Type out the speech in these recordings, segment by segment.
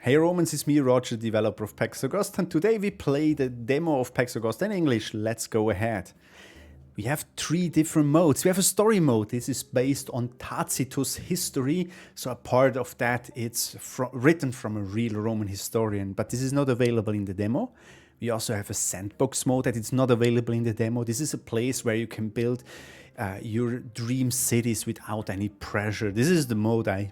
Hey Romans, it's me, Roger, developer of Pax Augusta, and today we play the demo of Pax Augusta in English. Let's go ahead. We have 3 different modes. We have a story mode. This is based on Tacitus' history, so a part of that it's written from a real Roman historian, but this is not available in the demo. We also have a sandbox mode that is not available in the demo. This is a place where you can build your dream cities without any pressure. This is the mode I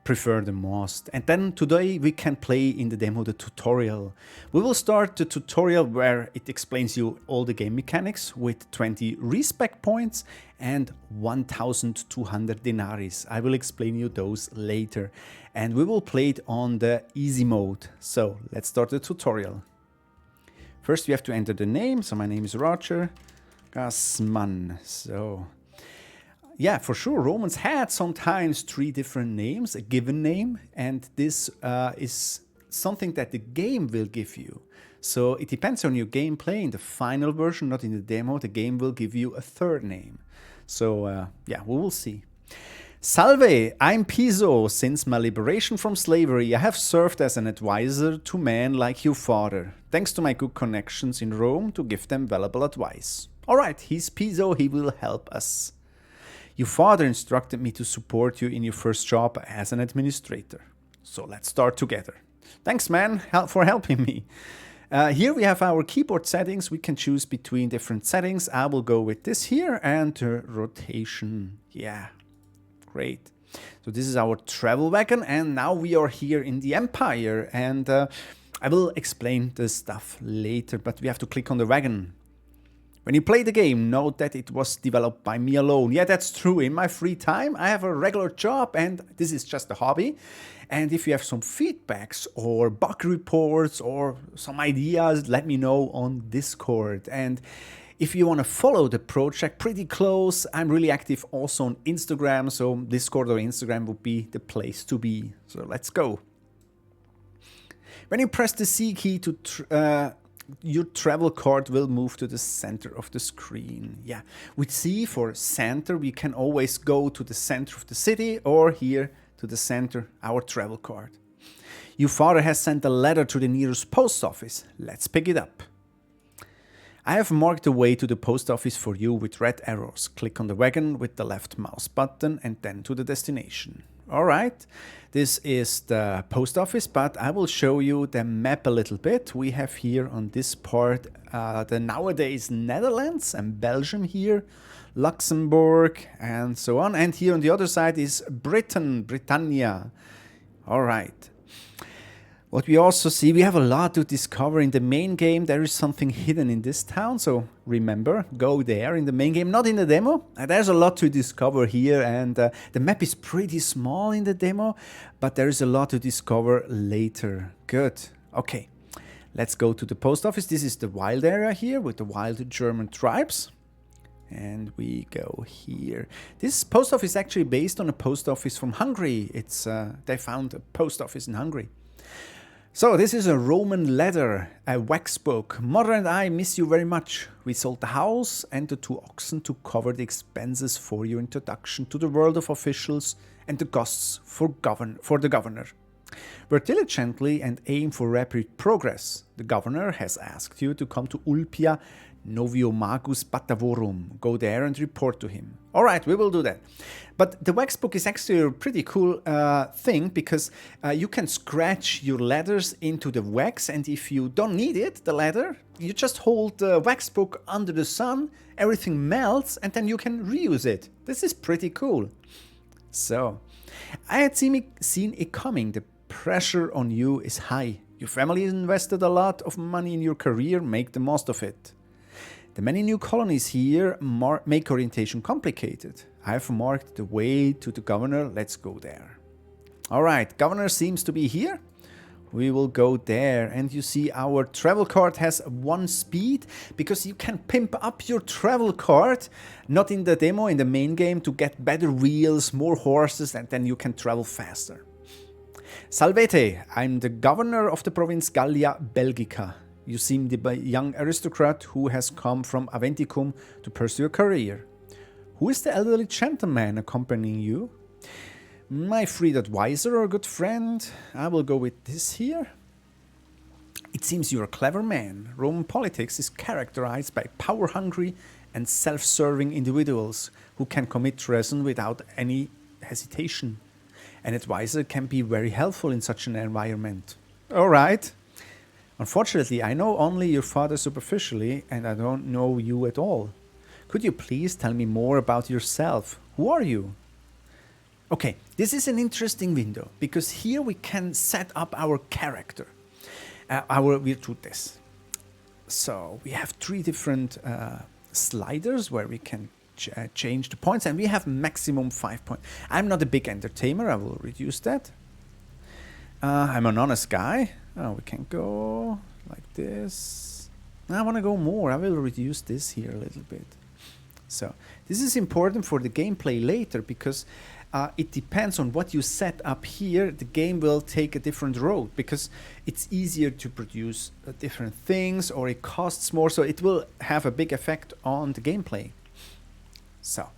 prefer the most. And then today we can play in the demo the tutorial. We will start the tutorial where it explains you all the game mechanics with 20 respect points and 1200 denarii. I will explain you those later. And we will play it on the easy mode. So let's start the tutorial. First we have to enter the name. So my name is Roger Gassmann. So yeah, for sure, Romans had sometimes 3 different names, a given name, and this is something that the game will give you. So it depends on your gameplay. In the final version, not in the demo, the game will give you a 3rd name. So yeah, we will see. Salve, I'm Piso. Since my liberation from slavery, I have served as an advisor to men like you, father, thanks to my good connections in Rome to give them valuable advice. Alright, he's Piso, he will help us. Your father instructed me to support you in your first job as an administrator. So let's start together. Thanks, man, for helping me. Here we have our keyboard settings. We can choose between different settings. I will go with this here and the rotation. Yeah, great. So this is our travel wagon, and now we are here in the Empire. And I will explain the stuff later, but we have to click on the wagon. When you play the game, note that it was developed by me alone. Yeah, that's true. In my free time, I have a regular job and this is just a hobby. And if you have some feedbacks or bug reports or some ideas, let me know on Discord. And if you want to follow the project pretty close, I'm really active also on Instagram. So Discord or Instagram would be the place to be. So let's go. When you press the C key to your travel card will move to the center of the screen. Yeah, with C for center, we can always go to the center of the city or here to the center, our travel card. Your father has sent a letter to the nearest post office. Let's pick it up. I have marked the way to the post office for you with red arrows. Click on the wagon with the left mouse button and then to the destination. Alright, this is the post office, but I will show you the map a little bit. We have here on this part the nowadays Netherlands and Belgium here, Luxembourg and so on. And here on the other side is Britannia. Alright. What we also see, we have a lot to discover in the main game. There is something hidden in this town, so remember, go there in the main game, not in the demo. There's a lot to discover here, and the map is pretty small in the demo, but there is a lot to discover later. Good. Okay, let's go to the post office. This is the wild area here with the wild German tribes. And we go here. This post office is actually based on a post office from Hungary. It's they found a post office in Hungary. So this is a Roman letter, a wax book. Mother and I miss you very much. We sold the house and the 2 oxen to cover the expenses for your introduction to the world of officials and the costs for the governor. Work diligently and aim for rapid progress. The governor has asked you to come to Ulpia Noviomagus Batavorum. Go there and report to him. Alright, we will do that. But the wax book is actually a pretty cool thing because you can scratch your letters into the wax, and if you don't need it, the letter, you just hold the wax book under the sun, everything melts, and then you can reuse it. This is pretty cool. So, I had seen it coming. The pressure on you is high. Your family invested a lot of money in your career, make the most of it. The many new colonies here make orientation complicated. I have marked the way to the governor. Let's go there. Alright, governor seems to be here. We will go there, and you see our travel card has 1 speed because you can pimp up your travel card, not in the demo, in the main game, to get better wheels, more horses, and then you can travel faster. Salvete, I'm the governor of the province Gallia Belgica. You seem the young aristocrat who has come from Aventicum to pursue a career. Who is the elderly gentleman accompanying you? My freed advisor or good friend, I will go with this here. It seems you're a clever man. Roman politics is characterized by power-hungry and self-serving individuals who can commit treason without any hesitation. An advisor can be very helpful in such an environment. All right. Unfortunately, I know only your father superficially, and I don't know you at all. Could you please tell me more about yourself? Who are you? Okay, this is an interesting window, because here we can set up our character, our virtutes. So we have 3 different sliders where we can change the points, and we have maximum 5 points. I'm not a big entertainer, I will reduce that. I'm an honest guy. Oh, we can go like this. I want to go more. I will reduce this here a little bit. So this is important for the gameplay later, because it depends on what you set up here. The game will take a different road, because it's easier to produce different things, or it costs more, so it will have a big effect on the gameplay. So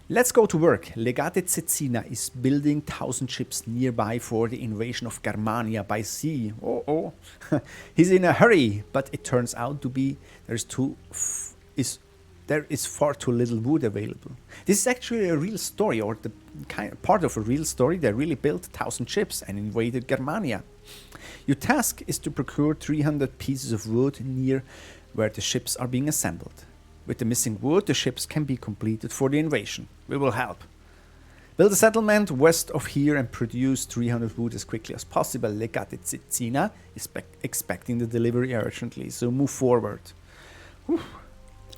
let's go to work. Legate Cecina is building 1,000 ships nearby for the invasion of Germania by sea. Oh, he's in a hurry, but it turns out to be there is far too little wood available. This is actually a real story, or the part of a real story. They really built 1,000 ships and invaded Germania. Your task is to procure 300 pieces of wood near where the ships are being assembled. With the missing wood, the ships can be completed for the invasion. We will help. Build a settlement west of here and produce 300 wood as quickly as possible. Legate Cecina is expecting the delivery urgently, so move forward. Whew.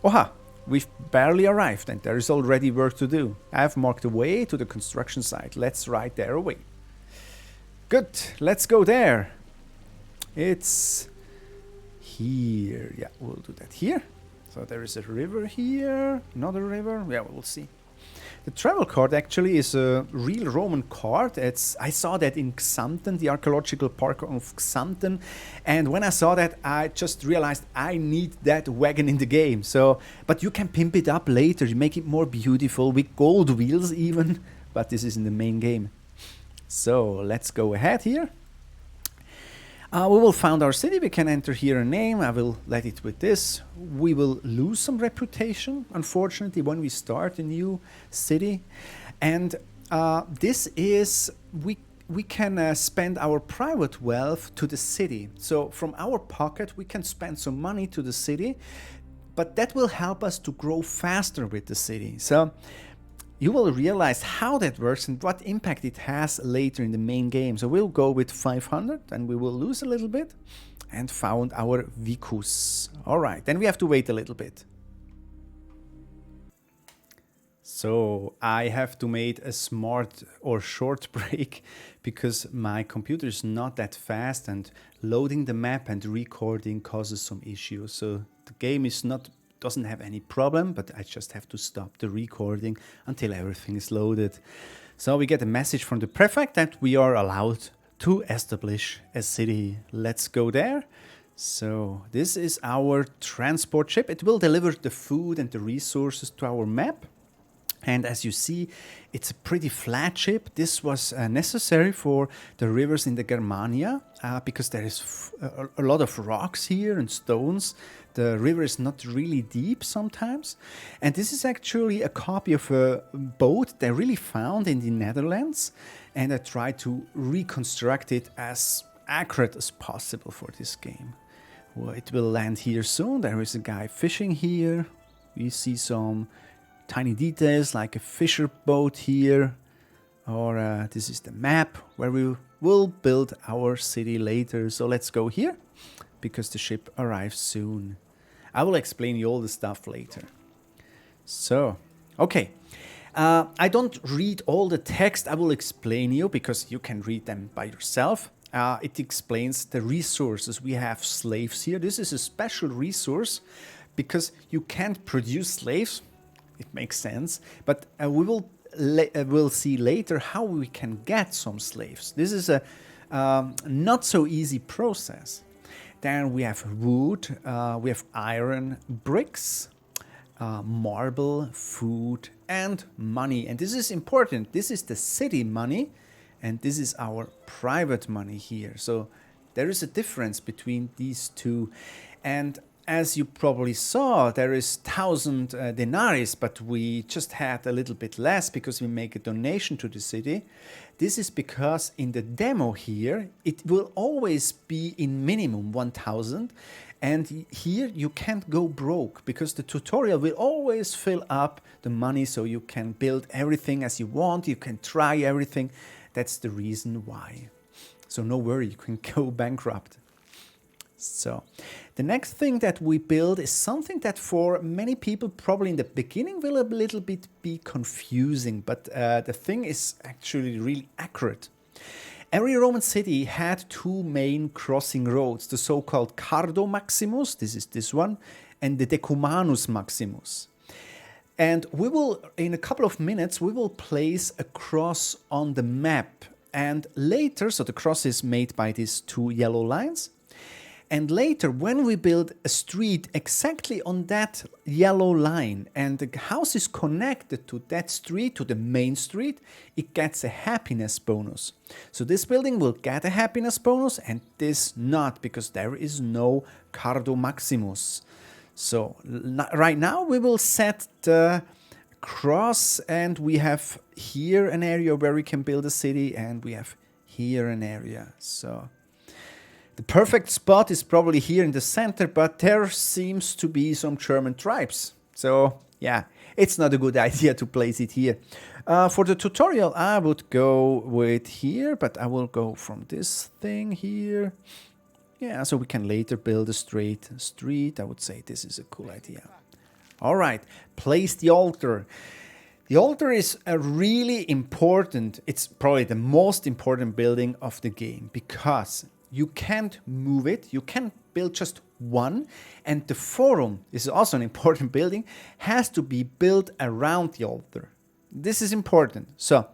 Oha! We've barely arrived and there is already work to do. I have marked the way to the construction site. Let's ride there away. Good, let's go there. It's here. Yeah, we'll do that here. So there is a river here, another river. Yeah, we'll see. The travel card actually is a real Roman card. I saw that in Xanten, the archaeological park of Xanten, and when I saw that, I just realized I need that wagon in the game. So, but you can pimp it up later, you make it more beautiful with gold wheels even, but this is in the main game. So let's go ahead here. We will found our city. We can enter here a name. I will let it with this. We will lose some reputation, unfortunately, when we start a new city. And this is, we can spend our private wealth to the city. So from our pocket, we can spend some money to the city, but that will help us to grow faster with the city. So you will realize how that works and what impact it has later in the main game. So we'll go with 500 and we will lose a little bit and found our vicus. All right, then we have to wait a little bit. So I have to make a smart or short break because my computer is not that fast and loading the map and recording causes some issues. So the game doesn't have any problem, but I just have to stop the recording until everything is loaded. So we get a message from the prefect that we are allowed to establish a city. Let's go there. So this is our transport ship. It will deliver the food and the resources to our map. And as you see, it's a pretty flat ship. This was necessary for the rivers in the Germania because there is a lot of rocks here and stones. The river is not really deep sometimes. And this is actually a copy of a boat they really found in the Netherlands. And I tried to reconstruct it as accurate as possible for this game. Well, it will land here soon. There is a guy fishing here. We see some tiny details like a fisher boat here, or this is the map where we will build our city later. So let's go here because the ship arrives soon. I will explain you all the stuff later. So, okay. I don't read all the text. I will explain you because you can read them by yourself. It explains the resources. We have slaves here. This is a special resource because you can't produce slaves. It makes sense, but we'll see later how we can get some slaves. This is a not so easy process. Then we have wood, we have iron bricks, marble, food, and money. And this is important. This is the city money, and this is our private money here. So there is a difference between these two. And as you probably saw, there is 1,000 denarii, but we just had a little bit less because we make a donation to the city. This is because in the demo here, it will always be in minimum 1,000. And here you can't go broke because the tutorial will always fill up the money so you can build everything as you want. You can try everything. That's the reason why. So no worry, you can go bankrupt. So the next thing that we build is something that for many people probably in the beginning will a little bit be confusing, but the thing is actually really accurate. Every Roman city had two main crossing roads, the so-called Cardo Maximus, this is this one, and the Decumanus Maximus. And we will, in a couple of minutes, we will place a cross on the map. And later, so the cross is made by these two yellow lines. And later, when we build a street exactly on that yellow line and the house is connected to that street, to the main street, it gets a happiness bonus. So this building will get a happiness bonus and this not, because there is no Cardo Maximus. So right now we will set the cross and we have here an area where we can build a city and we have here an area. So the perfect spot is probably here in the center, but there seems to be some German tribes. So yeah, it's not a good idea to place it here. For the tutorial, I would go with here, but I will go from this thing here. Yeah, so we can later build a straight street. I would say this is a cool idea. All right, place the altar. The altar is a really important, it's probably the most important building of the game because you can't move it, you can build just one, and the forum is also an important building, has to be built around the altar. This is important. So,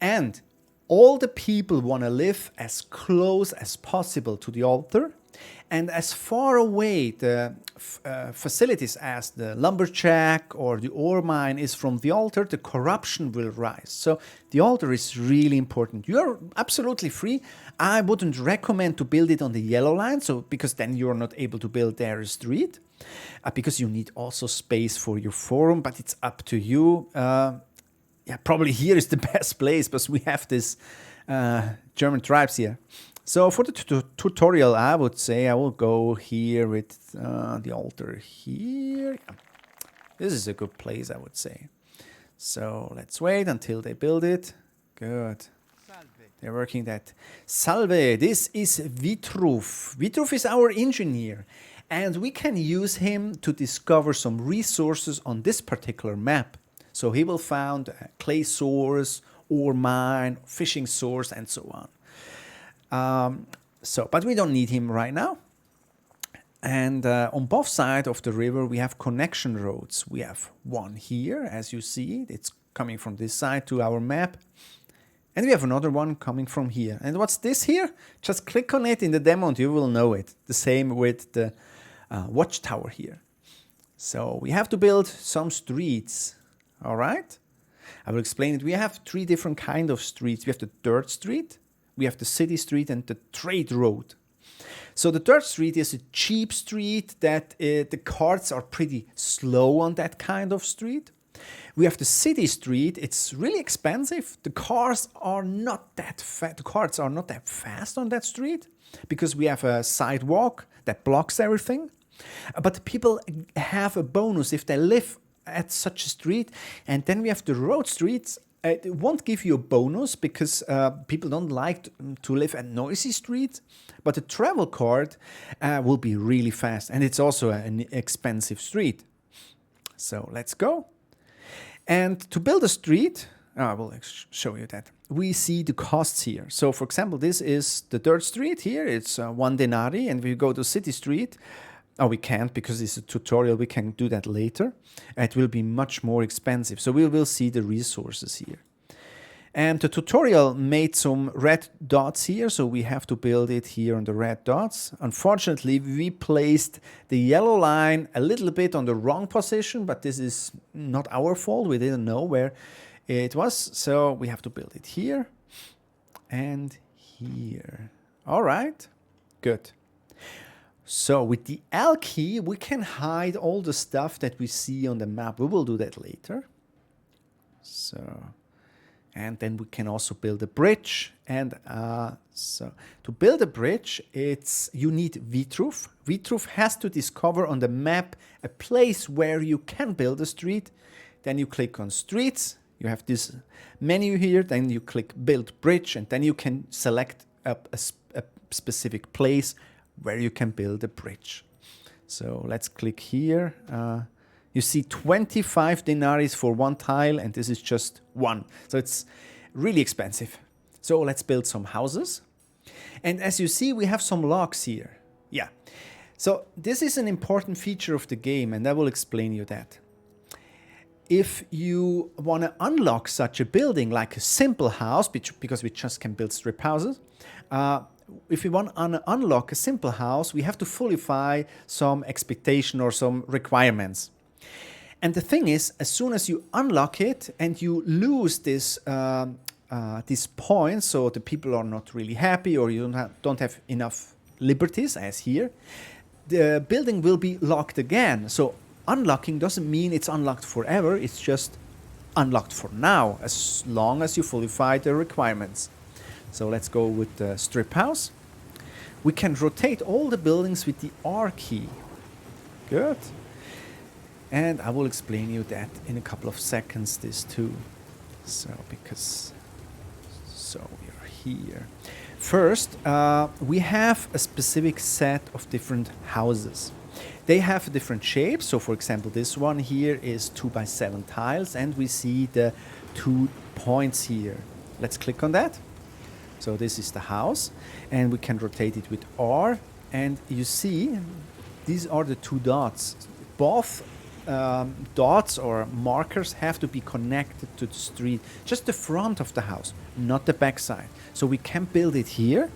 and all the people want to live as close as possible to the altar and as far away the facilities as the lumberjack or the ore mine is from the altar, the corruption will rise. So the altar is really important. You're absolutely free. I wouldn't recommend to build it on the yellow line, so because then you're not able to build there a street, because you need also space for your forum, but it's up to you. Yeah, probably here is the best place because we have this German tribes here. So for the tutorial, I would say I will go here with the altar here. This is a good place, I would say. So let's wait until they build it. Good. They're working that. Salve, this is Vitruv. Vitruv is our engineer. And we can use him to discover some resources on this particular map. So he will find a clay source, ore mine, fishing source, and so on. But we don't need him right now. And on both sides of the river, we have connection roads. We have one here, as you see. It's coming from this side to our map. And we have another one coming from here. And what's this here? Just click on it in the demo and you will know it. The same with the watchtower here. So we have to build some streets. All right? I will explain it. We have three different kinds of streets. We have the dirt street, we have the city street, and the trade road. So the dirt street is a cheap street that the carts are pretty slow on that kind of street. We have the city street. It's really expensive. The cars are not that fast. The carts are not that fast on that street because we have a sidewalk that blocks everything. But people have a bonus if they live at such a street. And then we have the road streets. It won't give you a bonus because people don't like to live at noisy streets. But the travel cart will be really fast. And it's also an expensive street. So let's go. And to build a street, I will show you that. We see the costs here. So for example, this is the dirt street here. It's 1 denarii. And we go to city street. Oh, we can't because it's a tutorial. We can do that later. It will be much more expensive. So we will see the resources here. And the tutorial made some red dots here, so we have to build it here on the red dots. Unfortunately, we placed the yellow line a little bit on the wrong position, but this is not our fault. We didn't know where it was, so we have to build it here and here. All right, good. So with the L key, we can hide all the stuff that we see on the map. We will do that later. So, and then we can also build a bridge. And so to build a bridge, you need VTruf. VTruf has to discover on the map a place where you can build a street. Then you click on streets. You have this menu here. Then you click build bridge, and then you can select a specific place where you can build a bridge. So let's click here. You see 25 denarii for one tile, and this is just one. So it's really expensive. So let's build some houses. And as you see, we have some logs here. Yeah. So this is an important feature of the game, and I will explain you that. If you want to unlock such a building, like a simple house, because we just can build strip houses, if we want to unlock a simple house, we have to fulfill some expectation or some requirements. And the thing is, as soon as you unlock it and you lose this points, so the people are not really happy, or you don't have enough liberties, as here, the building will be locked again. So unlocking doesn't mean it's unlocked forever. It's just unlocked for now, as long as you fulfill the requirements. So let's go with the strip house. We can rotate all the buildings with the R key. Good. And I will explain you that in a couple of seconds, this too. So we're here. First, we have a specific set of different houses. They have different shapes. So for example, this one here is 2x7 tiles, and we see the 2 points here. Let's click on that. So this is the house, and we can rotate it with R, and you see these are the 2 dots. Both dots or markers have to be connected to the street, just the front of the house, not the back side. So we can build it here,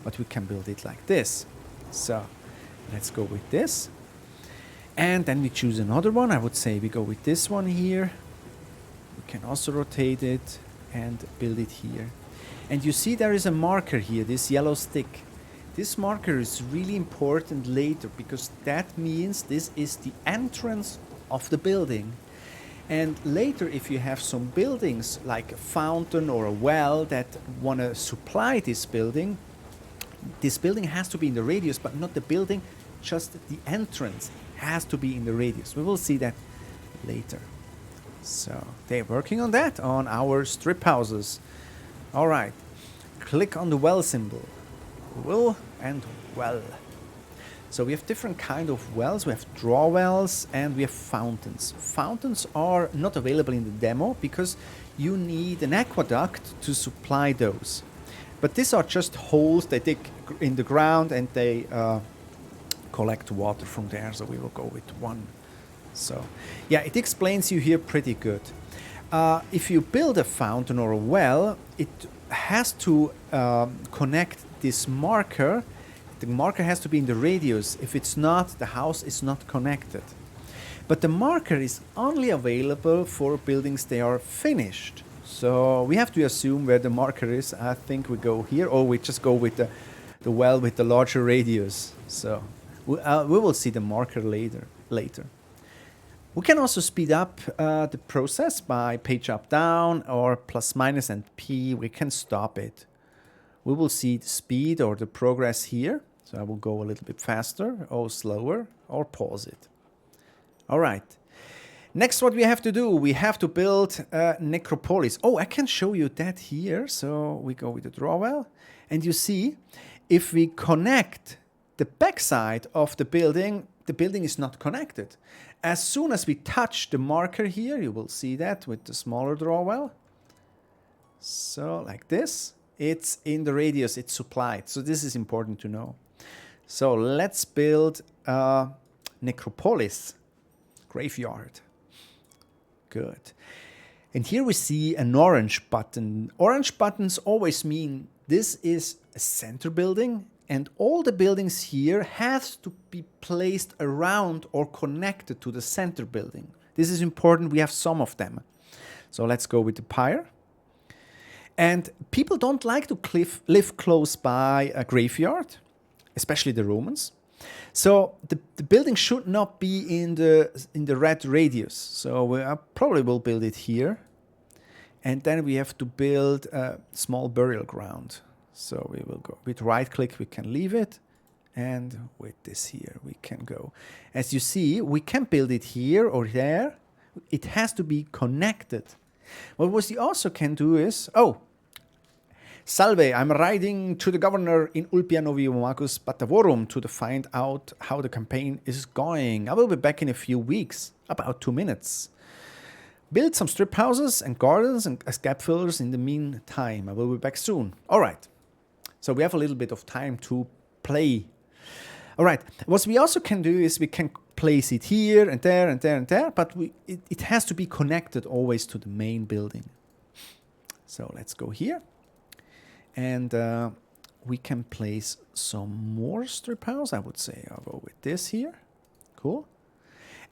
but we can build it like this. So let's go with this. And then we choose another one. I would say we go with this one here. We can also rotate it and build it here. And you see there is a marker here, this yellow stick. This marker is really important later, because that means this is the entrance of the building. And later, if you have some buildings like a fountain or a well that want to supply this building has to be in the radius, but not the building, just the entrance has to be in the radius. We will see that later. So they're working on that on our strip houses. All right, click on the well symbol. Will and well. So we have different kind of wells. We have draw wells and we have fountains. Fountains are not available in the demo because you need an aqueduct to supply those. But these are just holes they dig in the ground and they collect water from there. So we will go with one. So yeah, it explains you here pretty good. If you build a fountain or a well, it has to connect this marker. The marker has to be in the radius. If it's not, the house is not connected. But the marker is only available for buildings they are finished. So we have to assume where the marker is. I think we go here, or we just go with the well with the larger radius. So we will see the marker later. We can also speed up the process by page up down or plus minus and P. We can stop it. We will see the speed or the progress here. So I will go a little bit faster or slower or pause it. All right. Next, what we have to do, we have to build a necropolis. Oh, I can show you that here. So we go with the draw well. And you see, if we connect the backside of the building is not connected. As soon as we touch the marker here, you will see that with the smaller draw well. So like this, it's in the radius, it's supplied. So this is important to know. So let's build a necropolis, graveyard. Good. And here we see an orange button. Orange buttons always mean this is a center building, and all the buildings here has to be placed around or connected to the center building. This is important. We have some of them. So let's go with the pyre. And people don't like to live close by a graveyard, especially the Romans. So the building should not be in the red radius. So we probably will build it here. And then we have to build a small burial ground. So we will go with right click, we can leave it. And with this here, we can go. As you see, we can build it here or there. It has to be connected. What we also can do is, oh, Salve, I'm riding to the governor in Ulpia Novi Magus Batavorum to find out how the campaign is going. I will be back in a few weeks, about 2 minutes. Build some strip houses and gardens and as gap fillers in the meantime. I will be back soon. All right. So we have a little bit of time to play. All right. What we also can do is we can place it here and there and there and there, but it has to be connected always to the main building. So let's go here. And we can place some more strip house, I would say. I'll go with this here. Cool.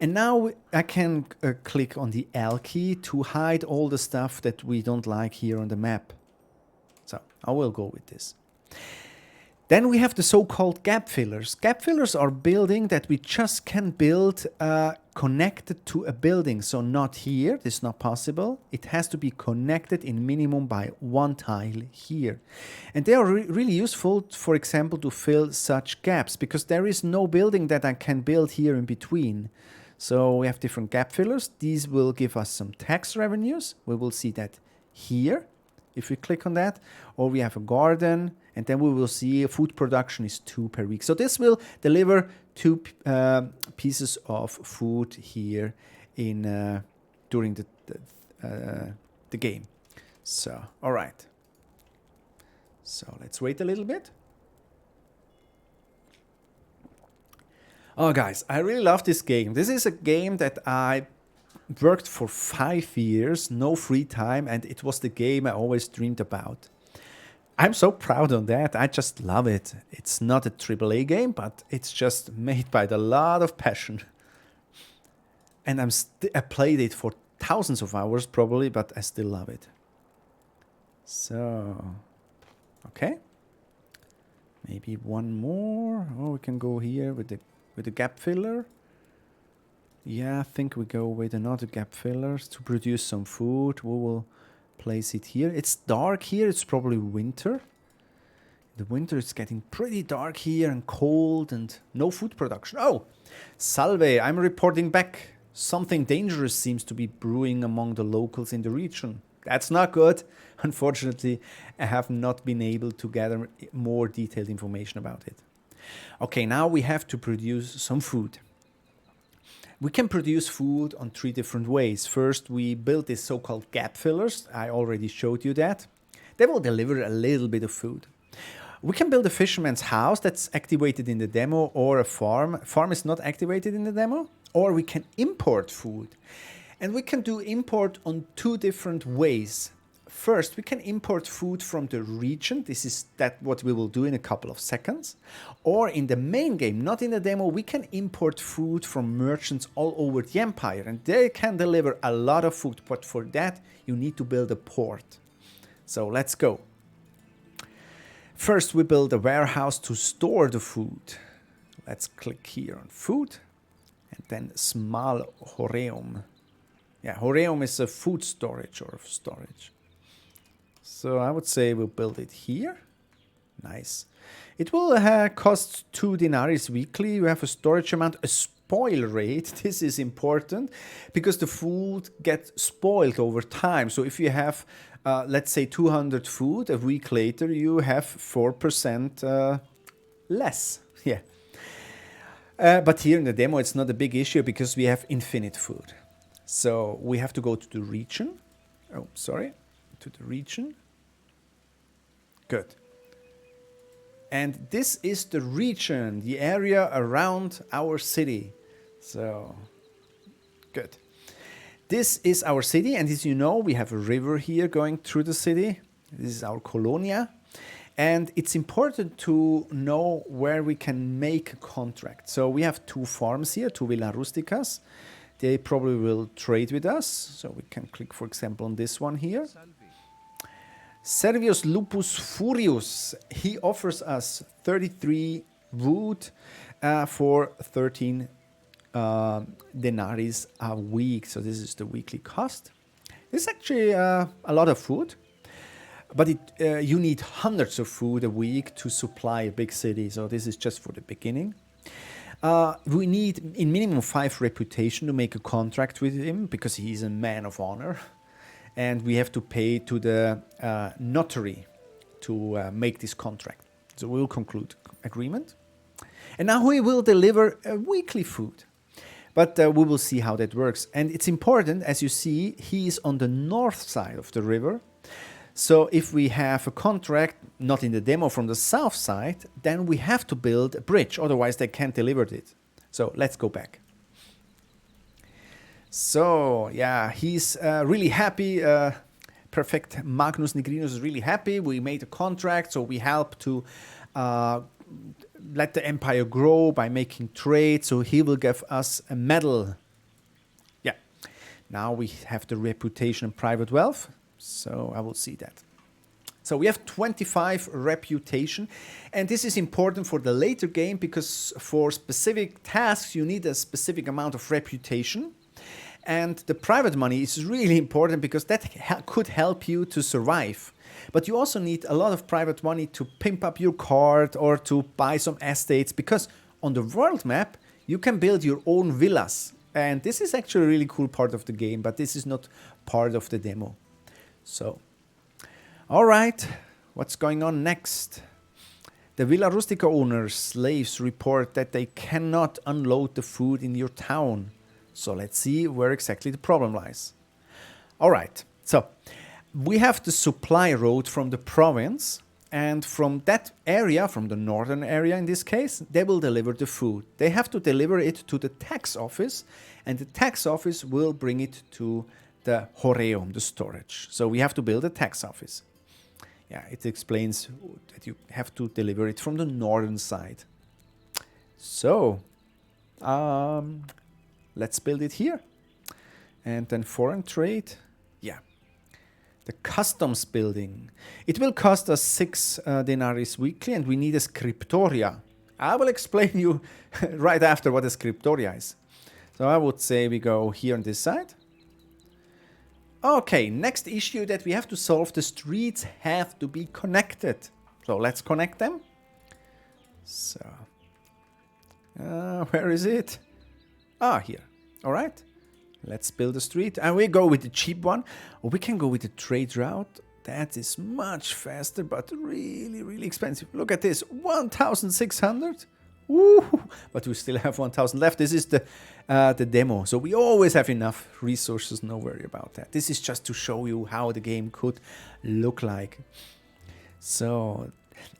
And now I can click on the L key to hide all the stuff that we don't like here on the map. So I will go with this. Then we have the so-called gap fillers. Gap fillers are building that we just can build connected to a building. So not here, this is not possible. It has to be connected in minimum by one tile here. And they are really useful, for example, to fill such gaps, because there is no building that I can build here in between. So we have different gap fillers. These will give us some tax revenues. We will see that here, if we click on that. Or we have a garden, and then we will see food production is 2 per week. So this will deliver 2 pieces of food here in during the game. So, all right. So let's wait a little bit. Oh, guys, I really love this game. This is a game that I worked for 5 years, no free time, and it was the game I always dreamed about. I'm so proud of that. I just love it. It's not a AAA game, but it's just made by a lot of passion. And I played it for thousands of hours probably, but I still love it. So, okay. Maybe one more. Oh, we can go here with the gap filler. Yeah, I think we go with another gap filler to produce some food. We will place it here. It's dark here. It's probably winter. The winter is getting pretty dark here and cold and no food production. Oh, Salve, I'm reporting back. Something dangerous seems to be brewing among the locals in the region. That's not good. Unfortunately, I have not been able to gather more detailed information about it. Okay, now we have to produce some food. We can produce food on 3 different ways. First, we build these so-called gap fillers. I already showed you that. They will deliver a little bit of food. We can build a fisherman's house that's activated in the demo, or a farm. Farm is not activated in the demo. Or we can import food. And we can do import on 2 different ways. First, we can import food from the region. This is what we will do in a couple of seconds. Or in the main game, not in the demo, we can import food from merchants all over the empire. And they can deliver a lot of food. But for that, you need to build a port. So let's go. First, we build a warehouse to store the food. Let's click here on food. And then small horeum. Yeah, horeum is a food storage or storage. So I would say we'll build it here. Nice. It will cost 2 denarii weekly. You have a storage amount, a spoil rate. This is important because the food gets spoiled over time. So if you have, let's say 200 food, a week later you have 4% less. Yeah. But here in the demo it's not a big issue because we have infinite food. So we have to go to the region. Oh, sorry. To the region. Good. And this is the region, the area around our city. So, good. this is our city, and as you know, we have a river here going through the city. This is our colonia. And it's important to know where we can make a contract. So we have 2 farms here, 2 Villa Rusticas. They probably will trade with us. So we can click, for example, on this one here. Servius Lupus Furius. He offers us 33 wood for 13 denarii a week. So this is the weekly cost. It's actually a lot of food. But you need hundreds of food a week to supply a big city. So this is just for the beginning. We need in minimum 5 reputation to make a contract with him because he is a man of honor. And we have to pay to the notary to make this contract. So we'll conclude agreement. And now we will deliver weekly food. But we will see how that works. And it's important, as you see, he is on the north side of the river. So if we have a contract, not in the demo from the south side, then we have to build a bridge. Otherwise, they can't deliver it. So let's go back. So, yeah, he's really happy. Perfect Magnus Nigrinus is really happy. We made a contract, so we help to let the empire grow by making trade. So he will give us a medal. Yeah. Now we have the reputation and private wealth. So I will see that. So we have 25 reputation, and this is important for the later game because for specific tasks you need a specific amount of reputation, and the private money is really important because that could help you to survive. But you also need a lot of private money to pimp up your card or to buy some estates, because on the world map you can build your own villas, and this is actually a really cool part of the game, but this is not part of the demo. So, all right, what's going on next? The Villa Rustica owners, slaves, report that they cannot unload the food in your town. So let's see where exactly the problem lies. All right, so we have the supply road from the province, and from that area, from the northern area in this case, they will deliver the food. They have to deliver it to the tax office, and the tax office will bring it to the Horeum, the storage. So we have to build a tax office. Yeah, it explains that you have to deliver it from the northern side. So, let's build it here. And then foreign trade, yeah. The customs building. It will cost us 6 denarii weekly, and we need a scriptoria. I will explain you right after what a scriptoria is. So I would say we go here on this side. Okay, next issue that we have to solve, the streets have to be connected. So let's connect them. So, where is it? Ah, here. All right, let's build a street. And we go with the cheap one, or we can go with the trade route. That is much faster, but really, really expensive. Look at this, 1,600. Woo! But we still have 1,000 left. This is the demo, so we always have enough resources. No worry about that. This is just to show you how the game could look like. So,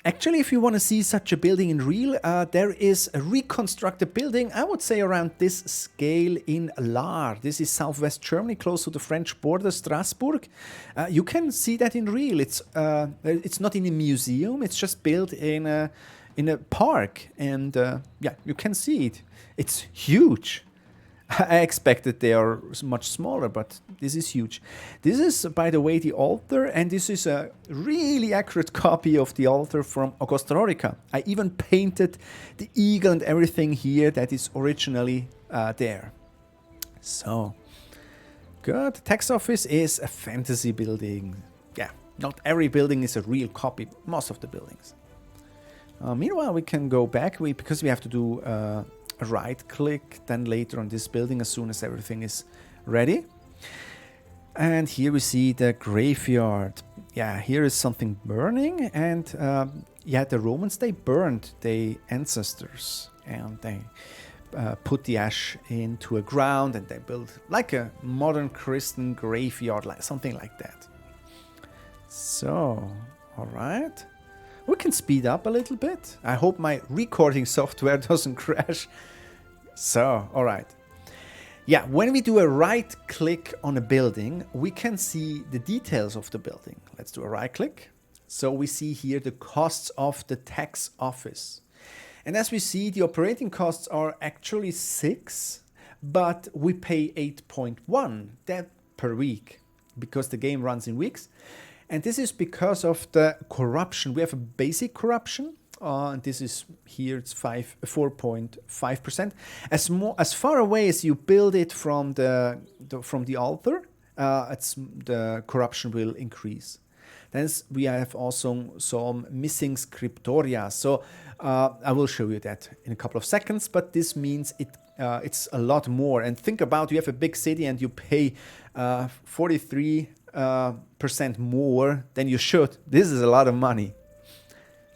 actually, if you want to see such a building in real, there is a reconstructed building. I would say around this scale in Lahr. This is southwest Germany, close to the French border, Strasbourg. You can see that in real. It's not in a museum. It's just built in a park, and yeah, you can see it. It's huge. I expected they are much smaller, but this is huge. This is, by the way, the altar, and this is a really accurate copy of the altar from Augusta Raurica. I even painted the eagle and everything here that is originally there. So, good. Tax office is a fantasy building. Yeah, not every building is a real copy, most of the buildings. Meanwhile, we can go back because we have to do a right click then later on this building as soon as everything is ready. And here we see the graveyard. Yeah, here is something burning, and yeah, the Romans, they burned their ancestors, and they put the ash into a ground, and they built like a modern Christian graveyard, like something like that. So, all right. We can speed up a little bit. I hope my recording software doesn't crash. So, all right. Yeah, when we do a right click on a building, we can see the details of the building. Let's do a right click. So we see here the costs of the tax office. And as we see, the operating costs are actually 6, but we pay 8.1 that per week because the game runs in weeks. And this is because of the corruption. We have a basic corruption. And this is here, it's 4.5%. As far away as you build it from the altar, the corruption will increase. Then we have also some missing scriptoria. So I will show you that in a couple of seconds. But this means it's a lot more. And think about, you have a big city and you pay 43% more than you should. This is a lot of money.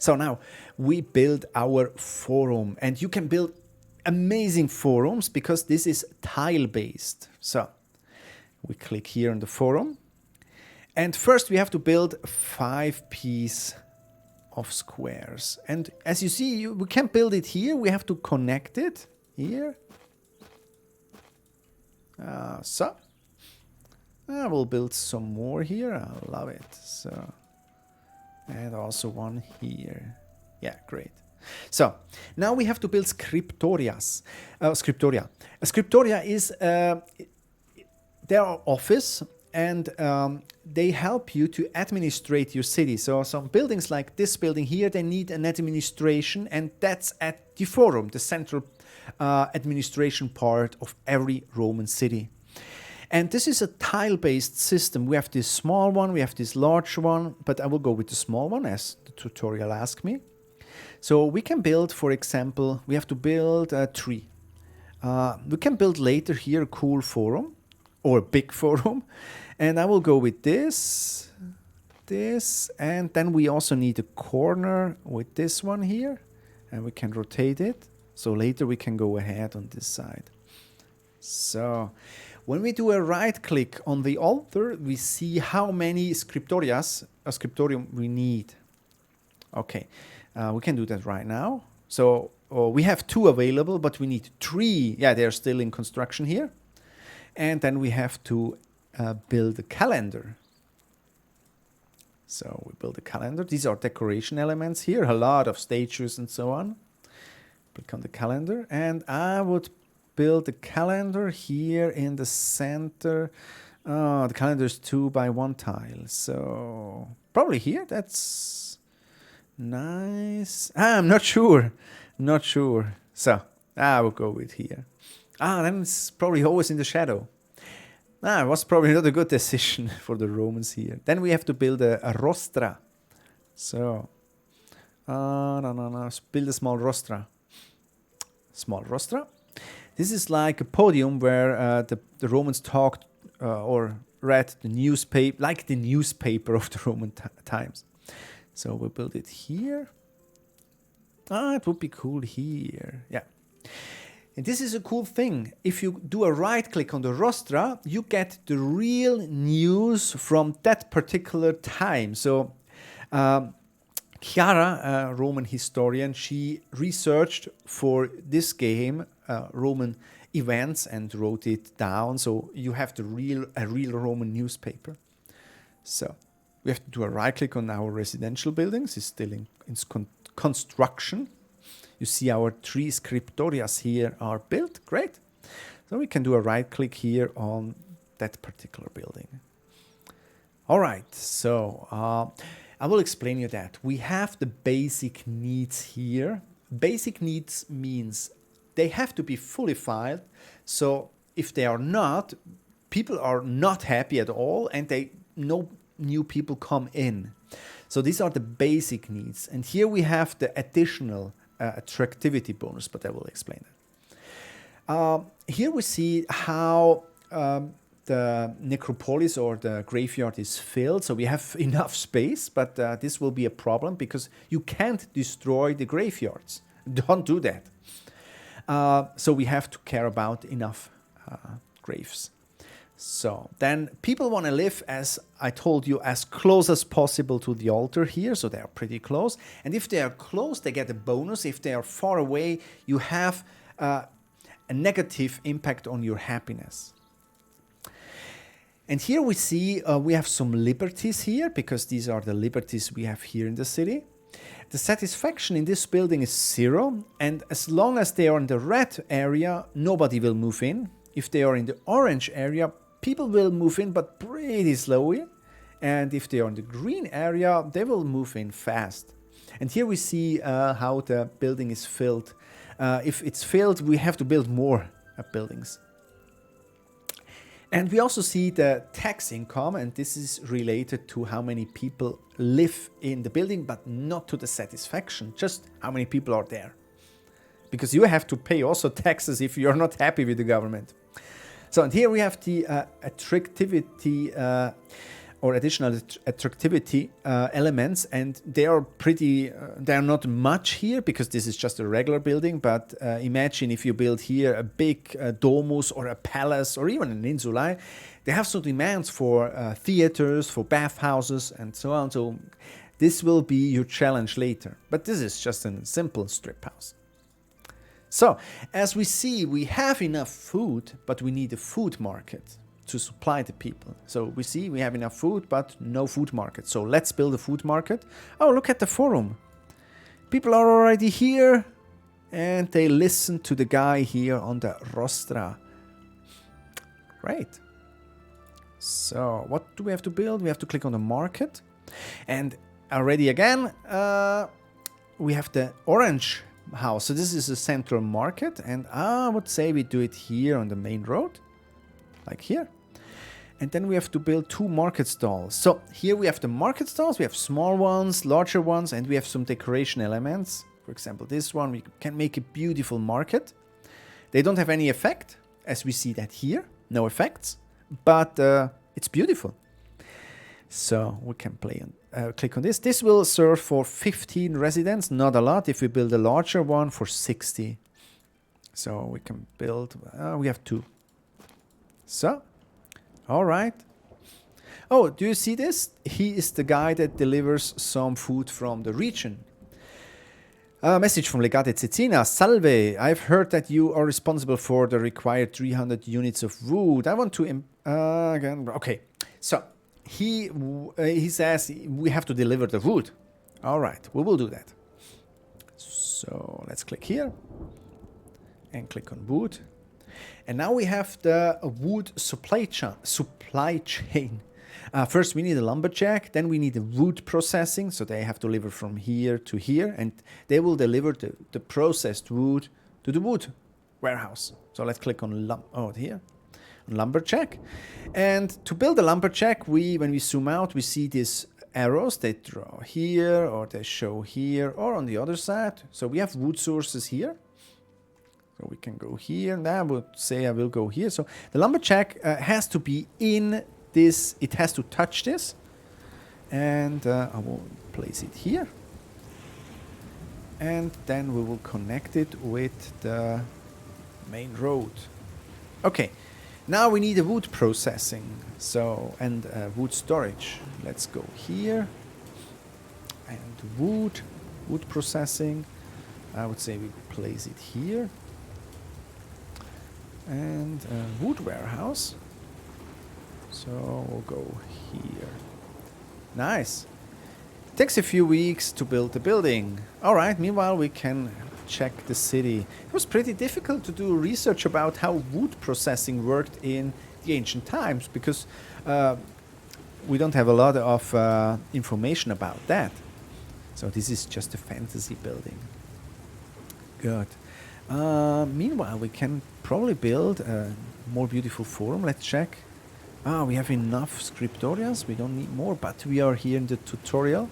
So now we build our forum, and you can build amazing forums because this is tile based. So we click here on the forum, and first we have to build 5 pieces of squares. And as you see, we can't build it here. We have to connect it here. So I will build some more here. I love it. So. And also one here. Yeah, great. So now we have to build scriptoria. A scriptoria is their office, and they help you to administrate your city. So some buildings like this building here, they need an administration, and that's at the forum, the central administration part of every Roman city. And this is a tile-based system. We have this small one, we have this large one, but I will go with the small one as the tutorial asked me. So we can build, for example, we have to build a tree. We can build later here a cool forum or a big forum. And I will go with this, and then we also need a corner with this one here, and we can rotate it. So later we can go ahead on this side. So when we do a right click on the altar, we see how many scriptorium we need. Okay, we can do that right now. So we have 2 available, but we need 3. Yeah, they're still in construction here. And then we have to build a calendar. So we build a calendar. These are decoration elements here, a lot of statues and so on. Click on the calendar, and I would build the calendar here in the center. The calendar is 2 by 1 tile, so probably here. That's nice. I'm not sure. So I will go with here. Then it's probably always in the shadow. It was probably not a good decision for the Romans here. Then we have to build a rostra. So build a small rostra. Small rostra. This is like a podium where the Romans talked or read the newspaper, like the newspaper of the Roman times. So we'll build it here. It would be cool here. Yeah. And this is a cool thing. If you do a right click on the rostra, you get the real news from that particular time. So Chiara, a Roman historian, she researched for this game Roman events and wrote it down. So you have a real Roman newspaper. So we have to do a right click on our residential buildings. It's still in construction. You see our 3 scriptorias here are built. Great. So we can do a right click here on that particular building. All right. So I will explain you that. We have the basic needs here. Basic needs means they have to be fully filed. So if they are not, people are not happy at all, and no new people come in. So these are the basic needs. And here we have the additional attractivity bonus, but I will explain it. Here we see how the necropolis or the graveyard is filled. So we have enough space, but this will be a problem because you can't destroy the graveyards. Don't do that. So we have to care about enough graves. So then people want to live, as I told you, as close as possible to the altar here. So they are pretty close. And if they are close, they get a bonus. If they are far away, you have a negative impact on your happiness. And here we see we have some liberties here, because these are the liberties we have here in the city. The satisfaction in this building is 0, and as long as they are in the red area, nobody will move in. If they are in the orange area, people will move in, but pretty slowly. And if they are in the green area, they will move in fast. And here we see how the building is filled. If it's filled, we have to build more buildings. And we also see the tax income, and this is related to how many people live in the building, but not to the satisfaction, just how many people are there. Because you have to pay also taxes if you're not happy with the government. So, and here we have the attractivity or additional attractivity elements, and they are pretty, they are not much here because this is just a regular building, but imagine if you build here a big domus or a palace or even an insula. They have some demands for theaters, for bathhouses and so on, so this will be your challenge later. But this is just a simple strip house. So, as we see, we have enough food, but we need a food market to supply the people. So we see we have enough food, but no food market. So let's build a food market. Oh, look at the forum. People are already here, and they listen to the guy here on the rostra. Great. So what do we have to build? We have to click on the market. And already again, we have the orange house. So this is a central market, and I would say we do it here on the main road, like here. And then we have to build 2 market stalls. So here we have the market stalls, we have small ones, larger ones, and we have some decoration elements. For example, this one, we can make a beautiful market. They don't have any effect, as we see that here, no effects, but it's beautiful. So we can play on, click on this. This will serve for 15 residents, not a lot. If we build a larger one, for 60. So we can build, we have 2. So, all right. Oh, do you see this? He is the guy that delivers some food from the region. A message from Legate Cecina. Salve, I've heard that you are responsible for the required 300 units of wood. I want to, again, okay. So, he says we have to deliver the wood. All right, we will do that. So, let's click here and click on wood. And now we have the wood supply chain. First we need a lumberjack, then we need the wood processing, so they have to deliver from here to here, and they will deliver the processed wood to the wood warehouse. So let's click on here, on lumberjack. And to build a lumberjack, when we zoom out, we see these arrows. They draw here, or they show here, or on the other side. So we have wood sources here. So we can go here, and I would say I will go here. So the lumberjack has to be in this, it has to touch this. And I will place it here. And then we will connect it with the main road. Okay, now we need a wood processing. So, and wood storage. Let's go here. And wood processing. I would say we place it here. And wood warehouse. So we'll go here. Nice. Takes a few weeks to build the building. All right, meanwhile we can check the city. It was pretty difficult to do research about how wood processing worked in the ancient times, because we don't have a lot of information about that. So this is just a fantasy building. Good. Meanwhile, we can probably build a more beautiful forum. Let's check. We have enough scriptorials. We don't need more, but we are here in the tutorial.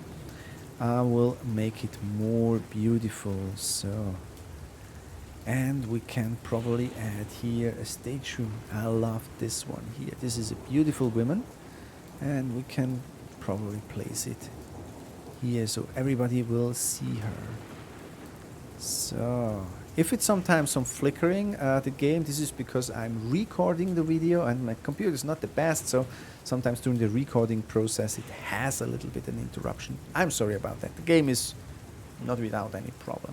I will make it more beautiful. So, and we can probably add here a statue. I love this one here. This is a beautiful woman, and we can probably place it here so everybody will see her. So, if it's sometimes some flickering, the game, this is because I'm recording the video and my computer is not the best, so sometimes during the recording process it has a little bit an interruption. I'm sorry about that. The game is not without any problem.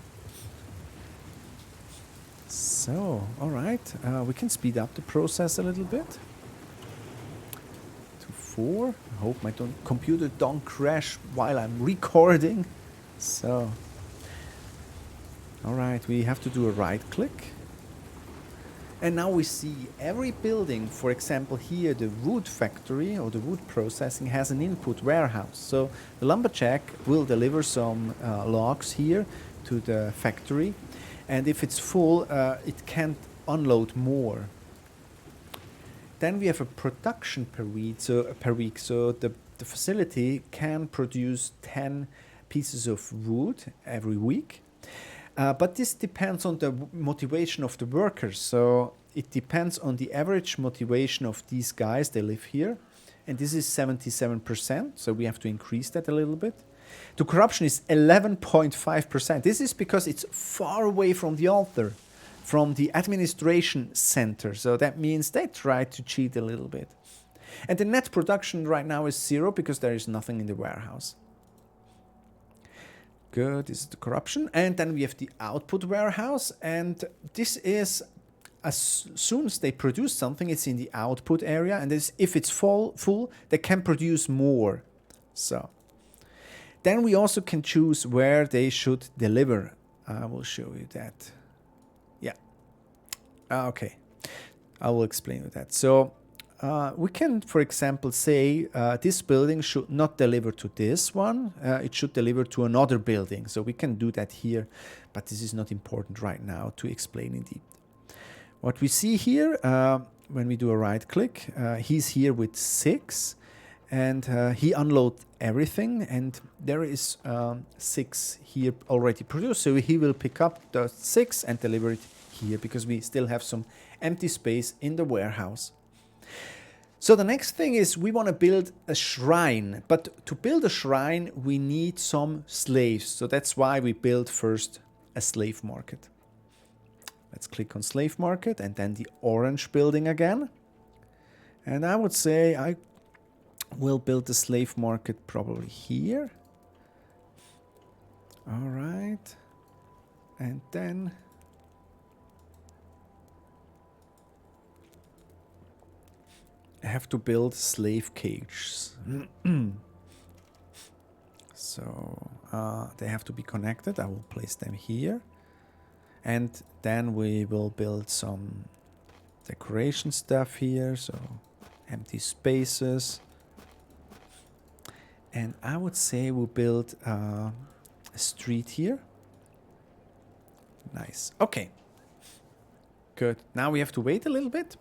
So, all right, we can speed up the process a little bit. To 4. I hope my computer don't crash while I'm recording. So, all right, we have to do a right click. And now we see every building, for example here the wood factory or the wood processing has an input warehouse. So the lumberjack will deliver some logs here to the factory, and if it's full it can't unload more. Then we have a production per week, so the facility can produce 10 pieces of wood every week. But this depends on the motivation of the workers. So it depends on the average motivation of these guys. They live here. And this is 77%. So we have to increase that a little bit. The corruption is 11.5%. This is because it's far away from the altar, from the administration center. So that means they try to cheat a little bit. And the net production right now is 0 because there is nothing in the warehouse. Good, this is the corruption. And then we have the output warehouse, and this is as soon as they produce something, it's in the output area, and if it's full, they can produce more. So then we also can choose where they should deliver. I will show you that. Yeah. Okay. I will explain you that. So we can, for example, say this building should not deliver to this one. It should deliver to another building. So we can do that here, but this is not important right now to explain indeed. What we see here, when we do a right click, he's here with 6, and he unloads everything, and there is 6 here already produced. So he will pick up the 6 and deliver it here, because we still have some empty space in the warehouse. So the next thing is we want to build a shrine, but to build a shrine we need some slaves. So that's why we build first a slave market. Let's click on slave market and then the orange building again. And I would say I will build the slave market probably here. All right. And then I have to build slave cages. So they have to be connected. I will place them here. And then we will build some decoration stuff here. So empty spaces. And I would say we'll build a street here. Nice. Okay. Good. Now we have to wait a little bit.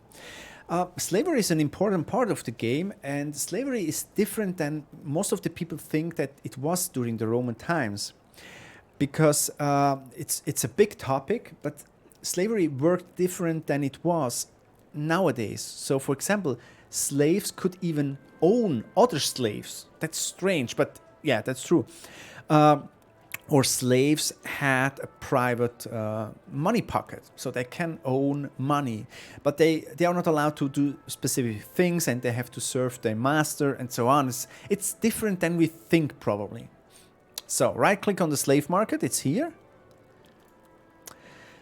Slavery is an important part of the game, and slavery is different than most of the people think that it was during the Roman times, because it's a big topic, but slavery worked different than it was nowadays. So, for example, slaves could even own other slaves. That's strange, but yeah, that's true. Or slaves had a private money pocket, so they can own money, but they are not allowed to do specific things, and they have to serve their master and so on. It's different than we think, probably. So right click on the slave market, it's here.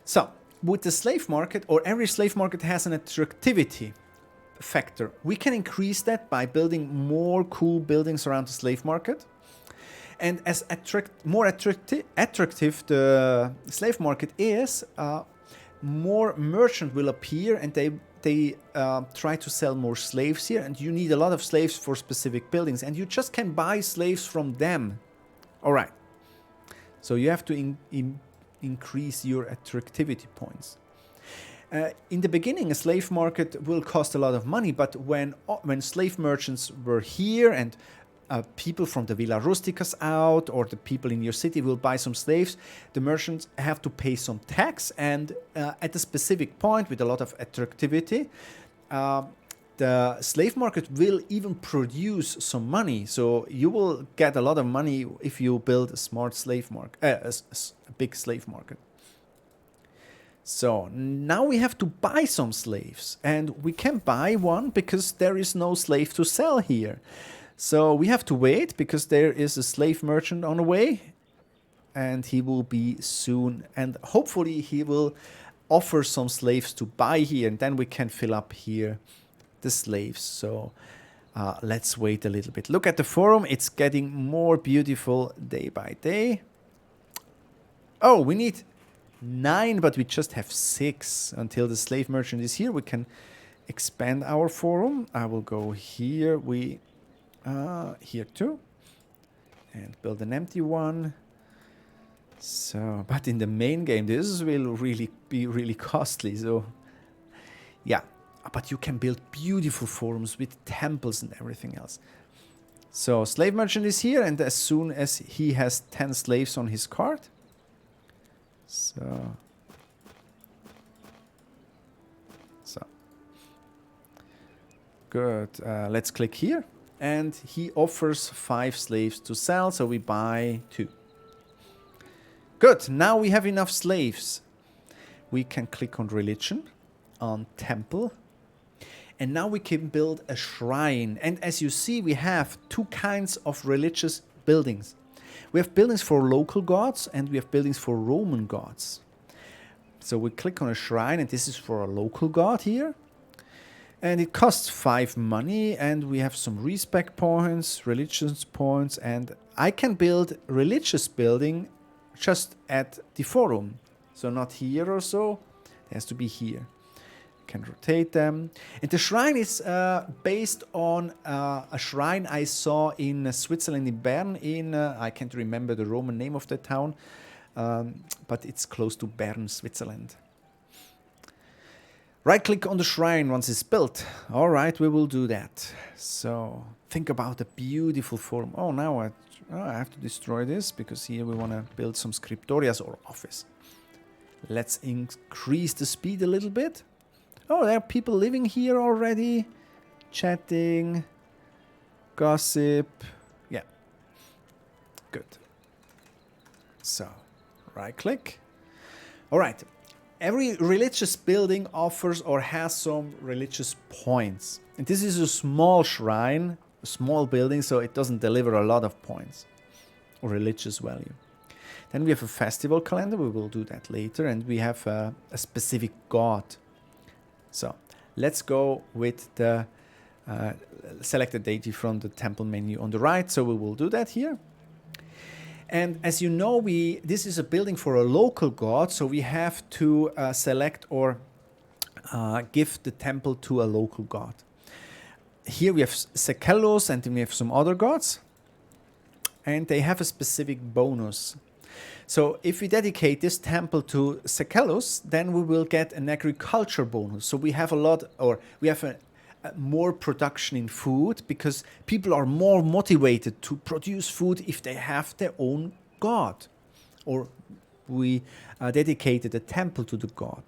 So with the slave market, or every slave market has an attractivity factor. We can increase that by building more cool buildings around the slave market. And as more attractive the slave market is, more merchants will appear, and they try to sell more slaves here. And you need a lot of slaves for specific buildings, and you just can buy slaves from them. All right. So you have to increase your attractivity points. In the beginning, a slave market will cost a lot of money, but when slave merchants were here and people from the Villa Rusticas out, or the people in your city will buy some slaves, the merchants have to pay some tax, and at a specific point with a lot of attractivity, the slave market will even produce some money. So you will get a lot of money if you build a smart slave market, a big slave market. So now we have to buy some slaves, and we can't buy one because there is no slave to sell here. So we have to wait, because there is a slave merchant on the way, and he will be soon, and hopefully he will offer some slaves to buy here, and then we can fill up here the slaves. So let's wait a little bit. Look at the forum. It's getting more beautiful day by day. Oh, we need 9, but we just have 6 until the slave merchant is here. We can expand our forum. I will go here. Here too, and build an empty one. So, but in the main game, this will really be really costly. So, yeah, but you can build beautiful forums with temples and everything else. So, slave merchant is here, and as soon as he has 10 slaves on his cart, so good. Let's click here, and he offers 5 slaves to sell. So we buy 2. Good. Now we have enough slaves. We can click on religion, on temple, and now we can build a shrine. And as you see, we have 2 kinds of religious buildings. We have buildings for local gods, and we have buildings for Roman gods. So we click on a shrine, and this is for a local god here. And it costs 5 money, and we have some respect points, religious points, and I can build religious building just at the forum. So not here or so, it has to be here. Can rotate them. And the shrine is based on a shrine I saw in Switzerland, in Bern, I can't remember the Roman name of the town, but it's close to Bern, Switzerland. Right click on the shrine once it's built. All right, we will do that. So think about a beautiful forum. Oh, now I have to destroy this because here we want to build some scriptorias or office. Let's increase the speed a little bit. Oh, there are people living here already, chatting, gossip. Yeah, good. So, right click. All right, every religious building offers or has some religious points. And this is a small shrine, a small building, so it doesn't deliver a lot of points or religious value. Then we have a festival calendar, we will do that later, and we have a specific god. So let's go with the selected deity from the temple menu on the right. So we will do that here. And as you know, this is a building for a local god. So we have to select or give the temple to a local god. Here we have Sekelos, and then we have some other gods. And they have a specific bonus. So if we dedicate this temple to Sekelos, then we will get an agriculture bonus. So we have a more production in food because people are more motivated to produce food if they have their own god, or we dedicated a temple to the god.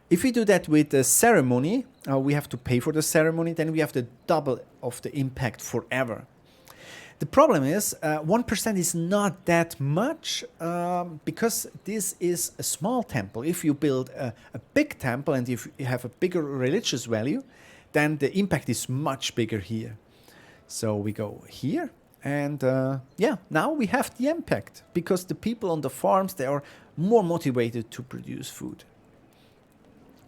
If we do that with the ceremony, we have to pay for the ceremony, then we have the double of the impact forever. The problem is 1% is not that much because this is a small temple. If you build a big temple and if you have a bigger religious value, then the impact is much bigger here. So we go here and yeah, now we have the impact because the people on the farms, they are more motivated to produce food.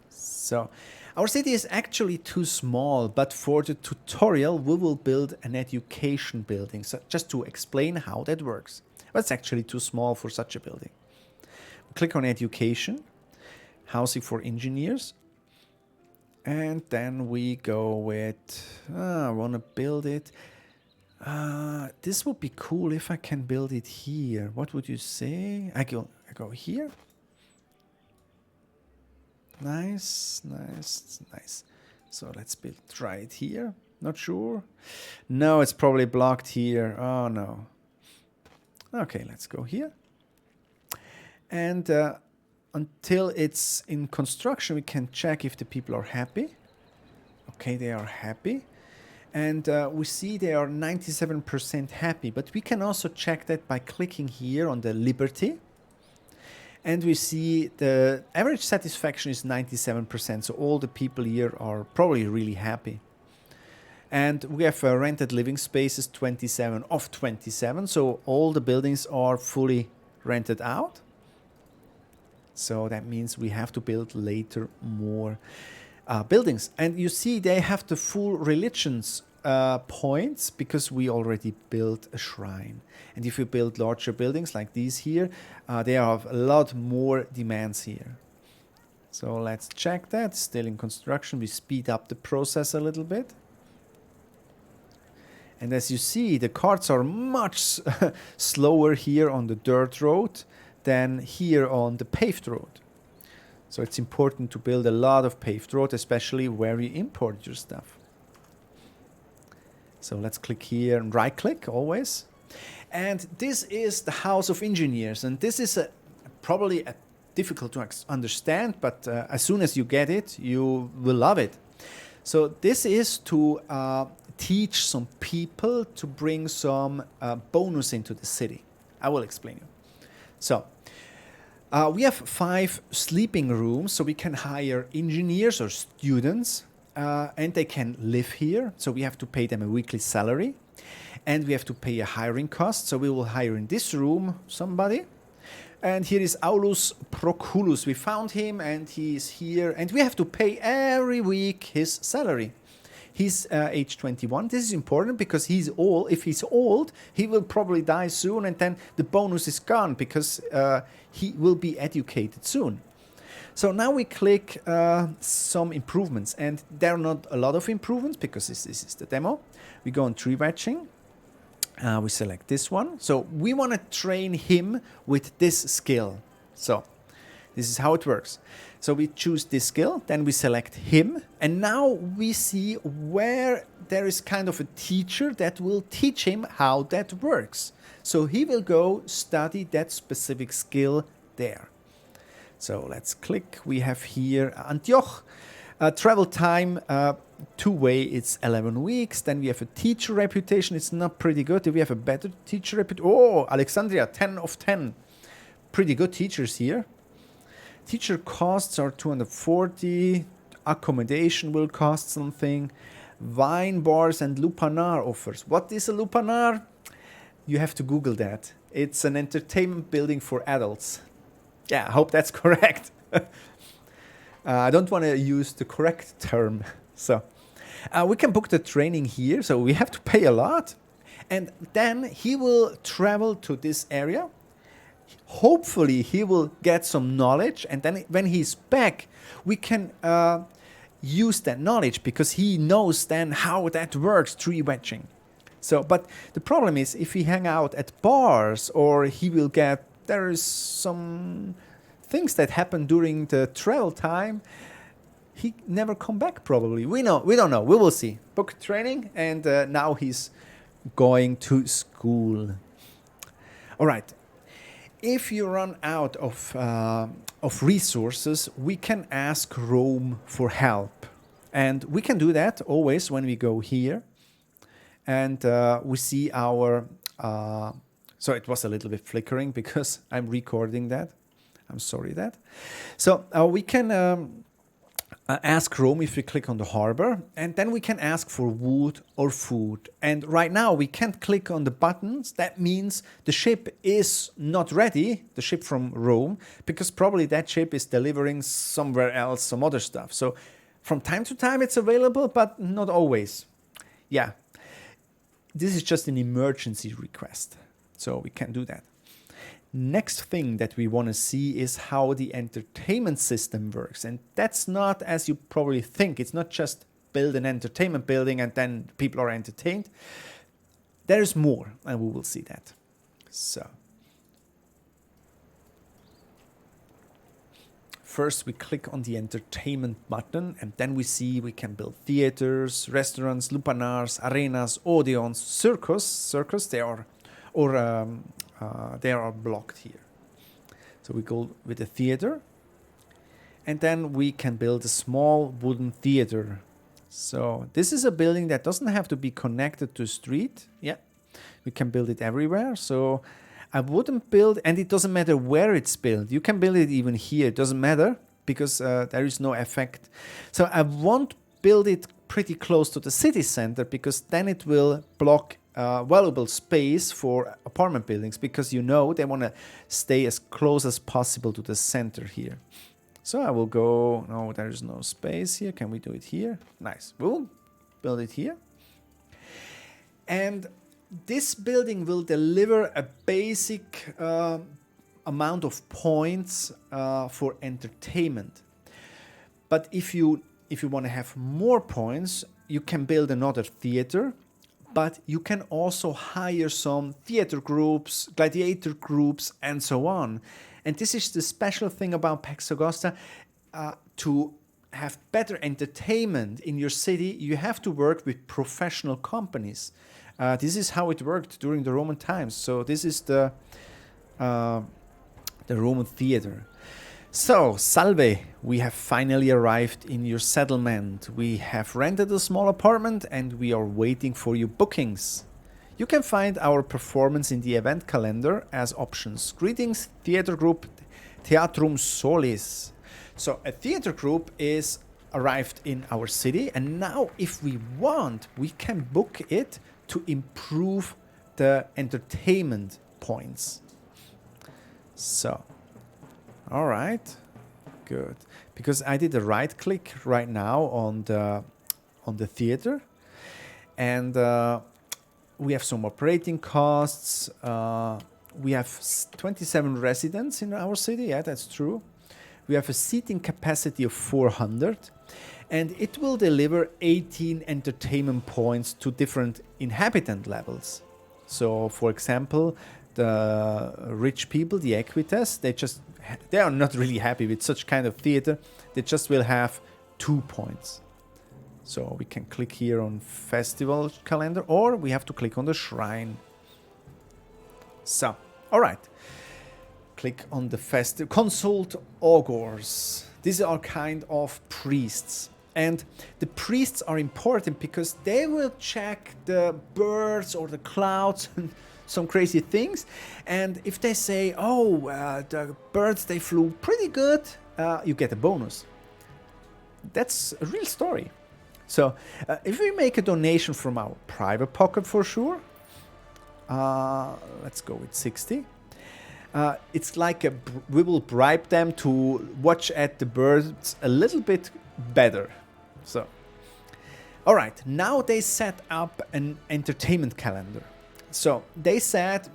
So our city is actually too small, but for the tutorial, we will build an education building. So just to explain how that works. But it's actually too small for such a building. Click on education, housing for engineers. And then we go with, I want to build it. This would be cool if I can build it here. What would you say? I go here. Nice, nice, nice. So let's try it here. Not sure. No, it's probably blocked here. Oh, no. Okay, let's go here. And until it's in construction, we can check if the people are happy. Okay, they are happy. And we see they are 97% happy. But we can also check that by clicking here on the Liberty. And we see the average satisfaction is 97%. So all the people here are probably really happy. And we have rented living spaces, 27 of 27. So all the buildings are fully rented out. So that means we have to build later more buildings. And you see they have the full religions points because we already built a shrine. And if you build larger buildings like these here, they have a lot more demands here. So let's check that. Still in construction. We speed up the process a little bit. And as you see, the carts are much slower here on the dirt road than here on the paved road. So it's important to build a lot of paved road, especially where you import your stuff. So let's click here and right click always. And this is the House of Engineers. And this is probably difficult to understand, but as soon as you get it, you will love it. So this is to teach some people to bring some bonus into the city. I will explain you. So we have 5 sleeping rooms, so we can hire engineers or students, and they can live here. So we have to pay them a weekly salary, and we have to pay a hiring cost. So we will hire in this room somebody. And here is Aulus Proculus. We found him, and he is here, and we have to pay every week his salary. He's age 21. This is important because he's old. If he's old, he will probably die soon, and then the bonus is gone because he will be educated soon. So now we click some improvements, and there are not a lot of improvements because this is the demo. We go on tree wedging. We select this one. So we want to train him with this skill. So this is how it works. So we choose this skill, then we select him, and now we see where there is kind of a teacher that will teach him how that works. So he will go study that specific skill there. So let's click. We have here Antioch. Travel time, 2-way, it's 11 weeks. Then we have a teacher reputation. It's not pretty good. Do we have a better teacher reputation? Oh, Alexandria, 10 of 10. Pretty good teachers here. Teacher costs are 240. Accommodation will cost something. Wine bars and lupanar offers. What is a lupanar? You have to Google that. It's an entertainment building for adults. Yeah, I hope that's correct. I don't want to use the correct term. So we can book the training here. So we have to pay a lot. And then he will travel to this area. Hopefully he will get some knowledge. And then when he's back, we can use that knowledge because he knows then how that works, tree wedging. So, but the problem is if he hang out at bars or he will get, there is some things that happen during the travel time, he never come back probably. We don't know. We will see. Book training, and now he's going to school. All right. If you run out of resources, we can ask Rome for help, and we can do that always when we go here, and we see our. So it was a little bit flickering because I'm recording that. I'm sorry that. So we can ask Rome if we click on the harbor, and then we can ask for wood or food. And right now we can't click on the buttons. That means the ship is not ready, the ship from Rome, because probably that ship is delivering somewhere else some other stuff. So from time to time it's available, but not always. Yeah, this is just an emergency request. So we can do that. Next thing that we want to see is how the entertainment system works. And that's not as you probably think. It's not just build an entertainment building and then people are entertained. There is more, and we will see that. So first we click on the entertainment button, and then we see we can build theaters, restaurants, lupanars, arenas, odeons, circus. They are blocked here. So we go with the theater, and then we can build a small wooden theater. So this is a building that doesn't have to be connected to a street. Yeah, we can build it everywhere. So I wouldn't build, and it doesn't matter where it's built. You can build it even here. It doesn't matter because there is no effect. So I won't build it pretty close to the city center because then it will block valuable space for apartment buildings because you know they want to stay as close as possible to the center here. So I will go, no, there is no space here. Can we do it here? Nice. We'll build it here. And this building will deliver a basic amount of points for entertainment. But if you want to have more points, you can build another theater, but you can also hire some theater groups, gladiator groups, and so on. And this is the special thing about Pax Augusta. To have better entertainment in your city, you have to work with professional companies. This is how it worked during the Roman times. So this is the Roman theater. So, salve, we have finally arrived in your settlement. We have rented a small apartment and we are waiting for your bookings. You can find our performance in the event calendar as options. Greetings, theater group Theatrum Solis. So, a theater group is arrived in our city, and now if we want, we can book it to improve the entertainment points. So, all right, good. Because I did a right click right now on the theater, and we have some operating costs. We have 27 residents in our city. Yeah, that's true. We have a seating capacity of 400, and it will deliver 18 entertainment points to different inhabitant levels. So, for example, the rich people, the equites, they are not really happy with such kind of theater. They just will have 2 points. So we can click here on festival calendar, or we have to click on the shrine. So, all right. Click on the festival. Consult augurs. These are kind of priests. And the priests are important because they will check the birds or the clouds and some crazy things. And if they say, oh, the birds, they flew pretty good, you get a bonus. That's a real story. So if we make a donation from our private pocket for sure, let's go with 60. It's like we will bribe them to watch at the birds a little bit better. So, all right, now they set up an entertainment calendar. So they said,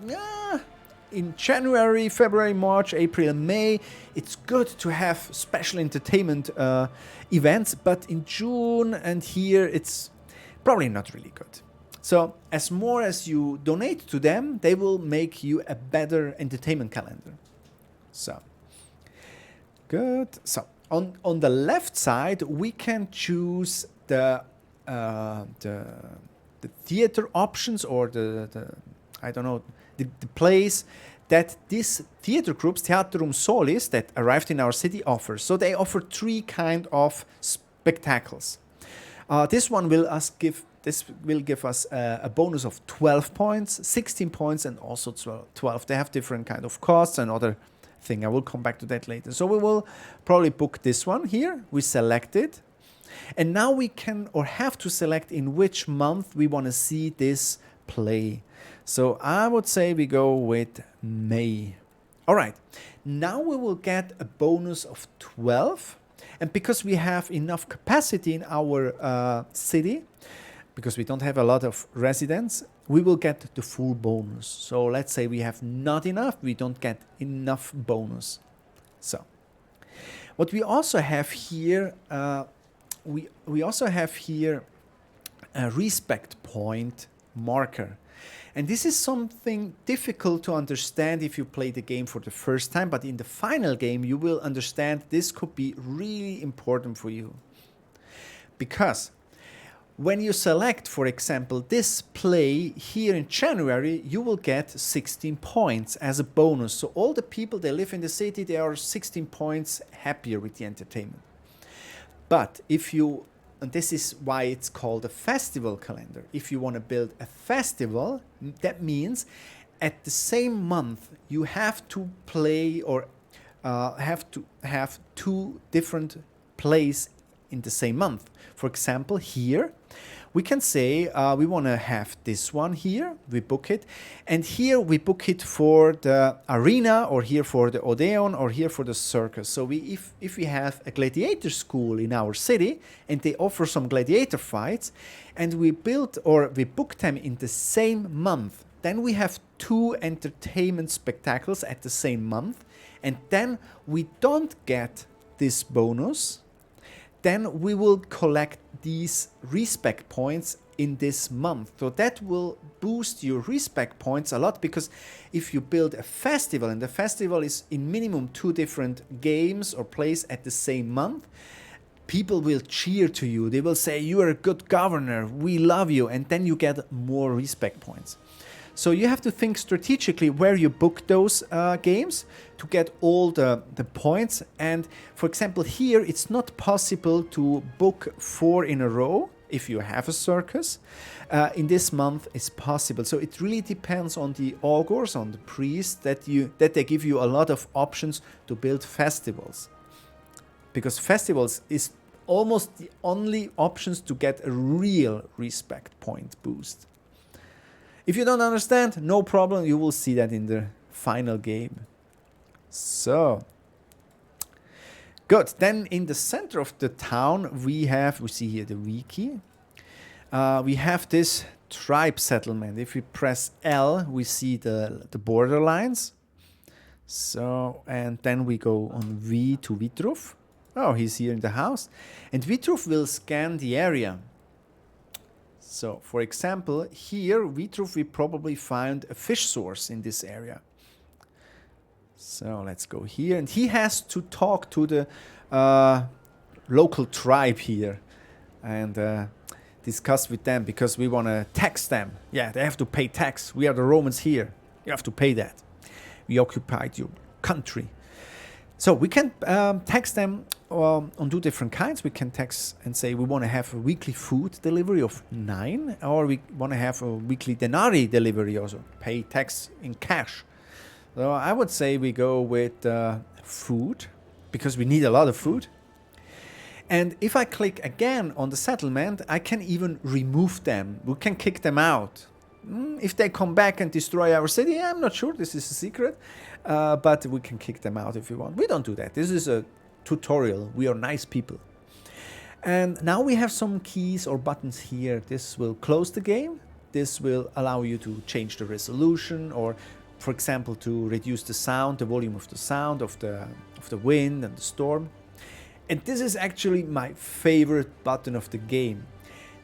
in January, February, March, April, and May, it's good to have special entertainment events, but in June and here, it's probably not really good. So as more as you donate to them, they will make you a better entertainment calendar. So, good. So on the left side, we can choose the theater options, or the place that these theater groups, Theatrum Solis, that arrived in our city offer. So they offer 3 kind of spectacles. This one will give us a bonus of 12 points, 16 points, and also 12. They have different kind of costs and other thing. I will come back to that later. So we will probably book this one here. We select it. And now we can or have to select in which month we want to see this play. So I would say we go with May. All right. Now we will get a bonus of 12. And because we have enough capacity in our city, because we don't have a lot of residents, we will get the full bonus. So let's say we have not enough, we don't get enough bonus. So what we also have here, we also have here a respect point marker. And this is something difficult to understand if you play the game for the first time, but in the final game you will understand this could be really important for you. Because when you select, for example, this play here in January, you will get 16 points as a bonus. So all the people that live in the city, they are 16 points happier with the entertainment. But if you, and this is why it's called a festival calendar, if you want to build a festival, that means at the same month you have to play or have to have 2 different plays in the same month. For example, here We can say we want to have this one here, we book it, and here we book it for the arena, or here for the Odeon, or here for the circus. So if we have a gladiator school in our city and they offer some gladiator fights, and we build or we book them in the same month, then we have 2 entertainment spectacles at the same month, and then we don't get this bonus. Then we will collect these respect points in this month. So that will boost your respect points a lot, because if you build a festival, and the festival is in minimum 2 different games or plays at the same month, people will cheer to you. They will say, you are a good governor, we love you, and then you get more respect points. So you have to think strategically where you book those games to get all the points. And for example, here it's not possible to book 4 in a row if you have a circus. In this month it's possible. So it really depends on the augurs, on the priests, that they give you a lot of options to build festivals. Because festivals is almost the only options to get a real respect point boost. If you don't understand, no problem, you will see that in the final game. So, good. Then in the center of the town, we see here the wiki. We have this tribe settlement. If we press L, we see the border lines. So, and then we go on V to Vitruv. Oh, he's here in the house. And Vitruv will scan the area. So, for example, here, Vitruv, we probably find a fish source in this area. So, let's go here. And he has to talk to the local tribe here and discuss with them, because we want to tax them. Yeah, they have to pay tax. We are the Romans here. You have to pay that. We occupied your country. So we can tax them on 2 different kinds. We can tax and say we want to have a weekly food delivery of 9, or we want to have a weekly denarii delivery, also pay tax in cash. So I would say we go with food, because we need a lot of food. And if I click again on the settlement, I can even remove them. We can kick them out. If they come back and destroy our city, I'm not sure, this is a secret, but we can kick them out if we want. We don't do that. This is a tutorial. We are nice people. And now we have some keys or buttons here. This will close the game. This will allow you to change the resolution, or for example, to reduce the sound, the volume of the sound, of the wind and the storm. And this is actually my favorite button of the game.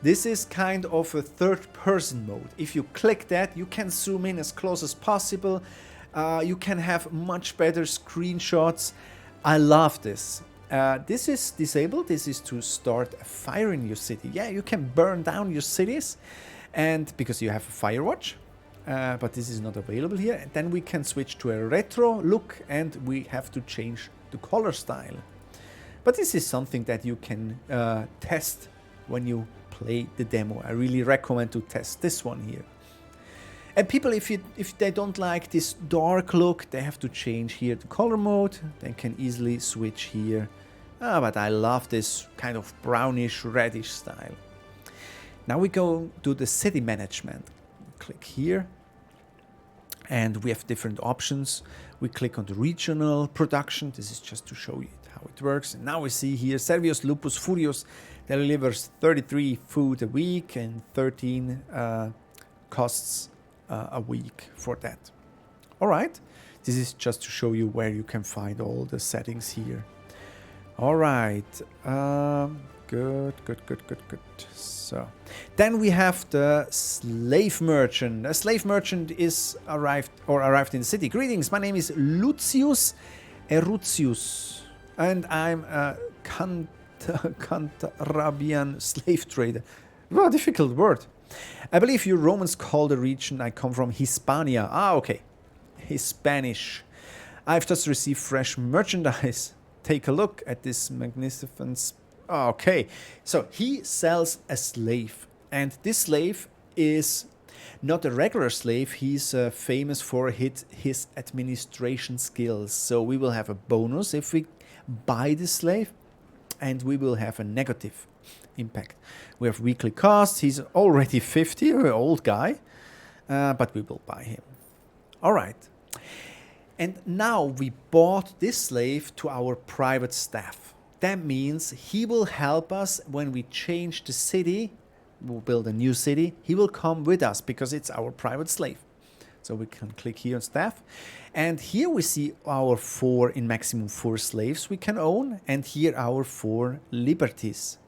This is kind of a third-person mode. If you click that, you can zoom in as close as possible. You can have much better screenshots. I love this. This is disabled. This is to start a fire in your city. Yeah, you can burn down your cities, and because you have a fire watch, but this is not available here. And then we can switch to a retro look, and we have to change the color style. But this is something that you can test when you play the demo. I really recommend to test this one here. And people, if they don't like this dark look, they have to change here the color mode. They can easily switch here. But I love this kind of brownish reddish style. Now we go to the city management. Click here. And we have different options. We click on the regional production. This is just to show you how it works. And now we see here Servius Lupus Furius delivers 33 food a week and 13 costs a week for that. All right, this is just to show you where you can find all the settings here. All right, good. So then we have the slave merchant. A slave merchant is arrived in the city. Greetings, my name is Lucius Erutius, and I'm a Cantarabian slave trader. Well, difficult word. I believe you Romans call the region I come from Hispania. Ah, okay. Hispanish. I've just received fresh merchandise. Take a look at this magnificent... Oh, okay. So he sells a slave. And this slave is not a regular slave. He's famous for his administration skills. So we will have a bonus if we buy this slave. And we will have a negative. impact. We have weekly costs. He's already 50, an old guy, but we will buy him. All right. And now we bought this slave to our private staff. That means he will help us when we change the city. We'll build a new city. He will come with us because it's our private slave. So we can click here on staff. And here we see our in maximum 4 slaves we can own. And here our 4 liberties.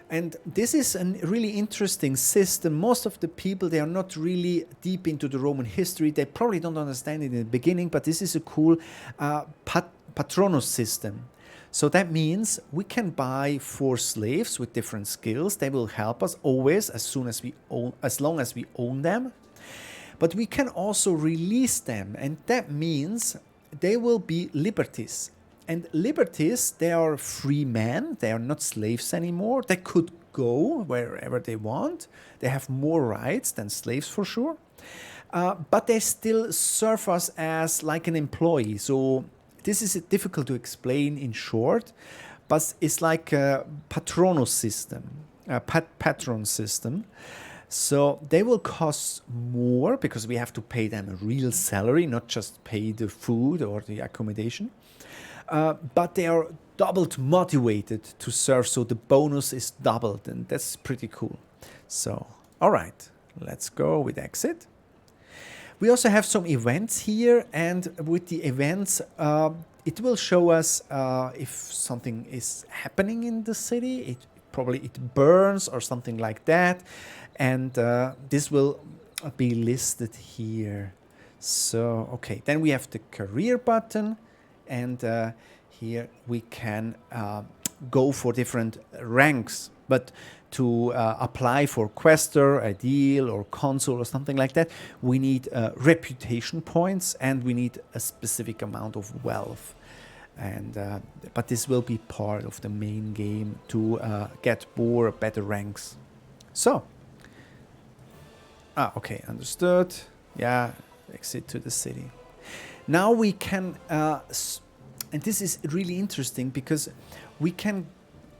And this is a really interesting system. Most of the people, they are not really deep into the Roman history. They probably don't understand it in the beginning, but this is a cool patronus system. So that means we can buy 4 slaves with different skills. They will help us always as long as we own them. But we can also release them, and that means they will be liberties. And liberties, they are free men. They are not slaves anymore. They could go wherever they want. They have more rights than slaves for sure. But they still serve us as like an employee. So this is difficult to explain in short, but it's like a patronus system, a patron system. So they will cost more because we have to pay them a real salary, not just pay the food or the accommodation. But they are doubled motivated to serve, so the bonus is doubled, and that's pretty cool. So, all right, let's go with exit. We also have some events here, and with the events, it will show us if something is happening in the city. Probably it burns or something like that, and this will be listed here. So, okay, then we have the career button, and here we can go for different ranks. But to apply for questor, aedile, or consul or something like that, we need reputation points, and we need a specific amount of wealth. And but this will be part of the main game to get more better ranks. So, okay, understood. Yeah, exit to the city. Now we can, and this is really interesting because we can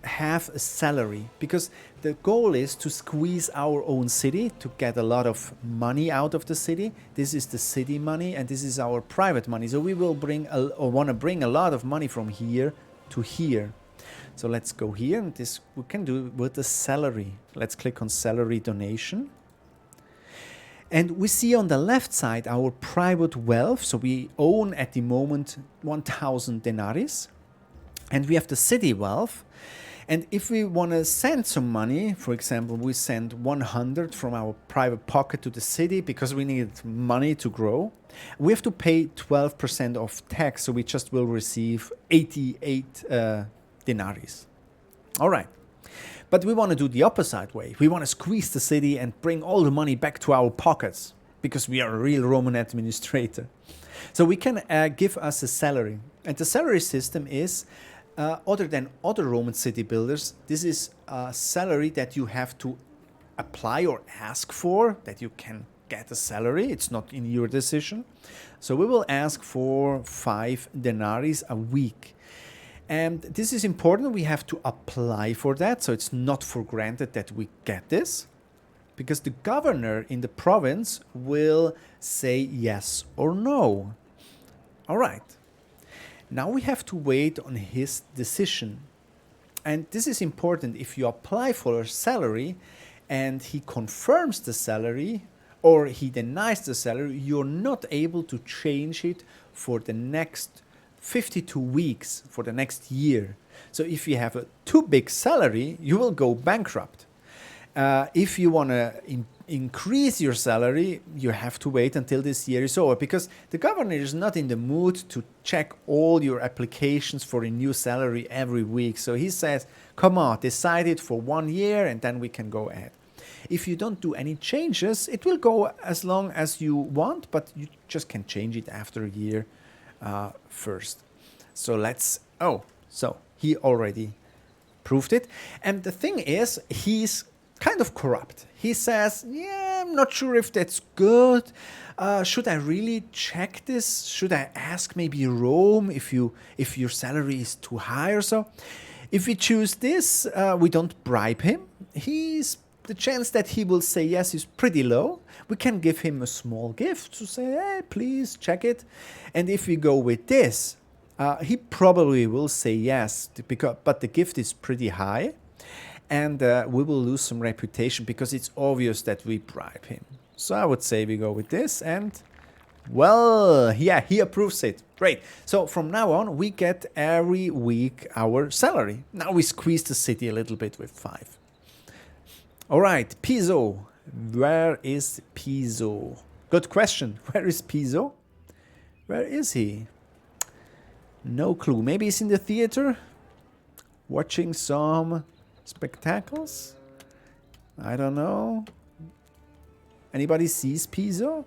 have a salary, because the goal is to squeeze our own city to get a lot of money out of the city. This is the city money, and this is our private money. So we will want to bring a lot of money from here to here. So let's go here, and this we can do with the salary. Let's click on salary donation. And we see on the left side our private wealth. So we own at the moment 1,000 denarii. And we have the city wealth. And if we want to send some money, for example, we send 100 from our private pocket to the city because we need money to grow. We have to pay 12% of tax, so we just will receive 88 denarii. All right. But we want to do the opposite way. We want to squeeze the city and bring all the money back to our pockets because we are a real Roman administrator. So we can give us a salary. And the salary system is, other than other Roman city builders, this is a salary that you have to apply or ask for, that you can get a salary. It's not in your decision. So we will ask for 5 denarii a week. And this is important. We have to apply for that. So it's not for granted that we get this, because the governor in the province will say yes or no. All right. Now we have to wait on his decision. And this is important. If you apply for a salary and he confirms the salary or he denies the salary, you're not able to change it for the next 52 weeks, for the next year. So if you have a too big salary, you will go bankrupt. If you want to increase your salary, you have to wait until this year is over, because the governor is not in the mood to check all your applications for a new salary every week. So he says, come on, decide it for 1 year and then we can go ahead. If you don't do any changes, it will go as long as you want, but you just can change it after a year first. So so he already proved it. And the thing is, he's kind of corrupt. He says, yeah, I'm not sure if that's good. Should I really check this? Should I ask maybe Rome if your salary is too high or so? If we choose this, we don't bribe him. The chance that he will say yes is pretty low. We can give him a small gift to say, hey, please check it. And if we go with this, he probably will say yes, but the gift is pretty high. And we will lose some reputation because it's obvious that we bribe him. So I would say we go with this, and well, yeah, he approves it. Great. So from now on, we get every week our salary. Now we squeeze the city a little bit with 5. All right, Piso. Where is Piso? Good question. Where is Piso? Where is he? No clue. Maybe he's in the theater watching some spectacles? I don't know. Anybody sees Piso?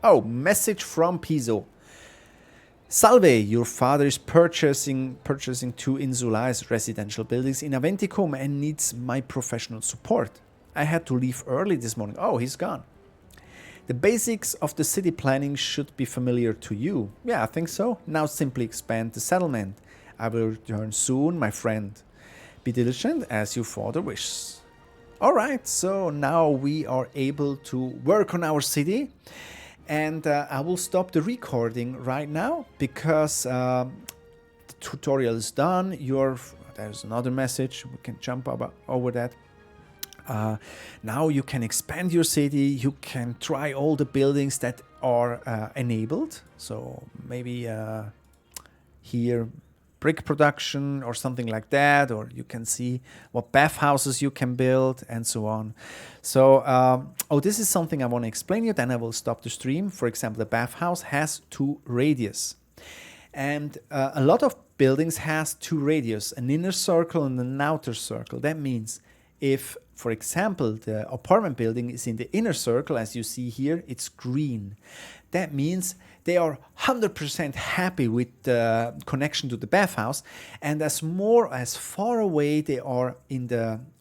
Oh, message from Piso. Salve, your father is purchasing 2 insulae residential buildings in Aventicum and needs my professional support. I had to leave early this morning. Oh, he's gone. The basics of the city planning should be familiar to you. Yeah, I think so. Now simply expand the settlement. I will return soon, my friend. Be diligent as your father wishes. Alright, so now we are able to work on our city. And I will stop the recording right now because the tutorial is done. There's another message. We can jump over that. Now you can expand your city. You can try all the buildings that are enabled. So maybe here brick production or something like that, or you can see what bathhouses you can build and so on. So, this is something I want to explain you, then I will stop the stream. For example, the bathhouse has 2 radius. And a lot of buildings has 2 radius, an inner circle and an outer circle. That means if, for example, the apartment building is in the inner circle, as you see here, it's green. That means they are 100% happy with the connection to the bathhouse, and as far away they are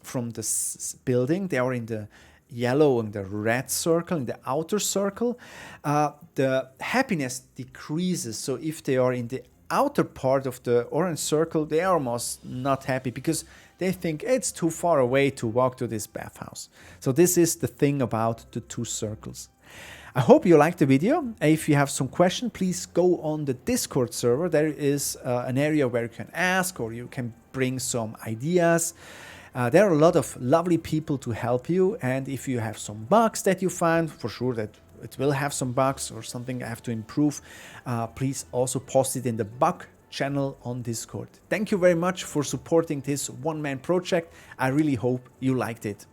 from the building, they are in the yellow and the red circle, in the outer circle, the happiness decreases. So if they are in the outer part of the orange circle, they are almost not happy because they think it's too far away to walk to this bathhouse. So this is the thing about the 2 circles. I hope you liked the video. If you have some question, please go on the Discord server. There is an area where you can ask or you can bring some ideas. There are a lot of lovely people to help you. And if you have some bugs that you find, for sure that it will have some bugs or something I have to improve, please also post it in the bug channel on Discord. Thank you very much for supporting this one-man project. I really hope you liked it.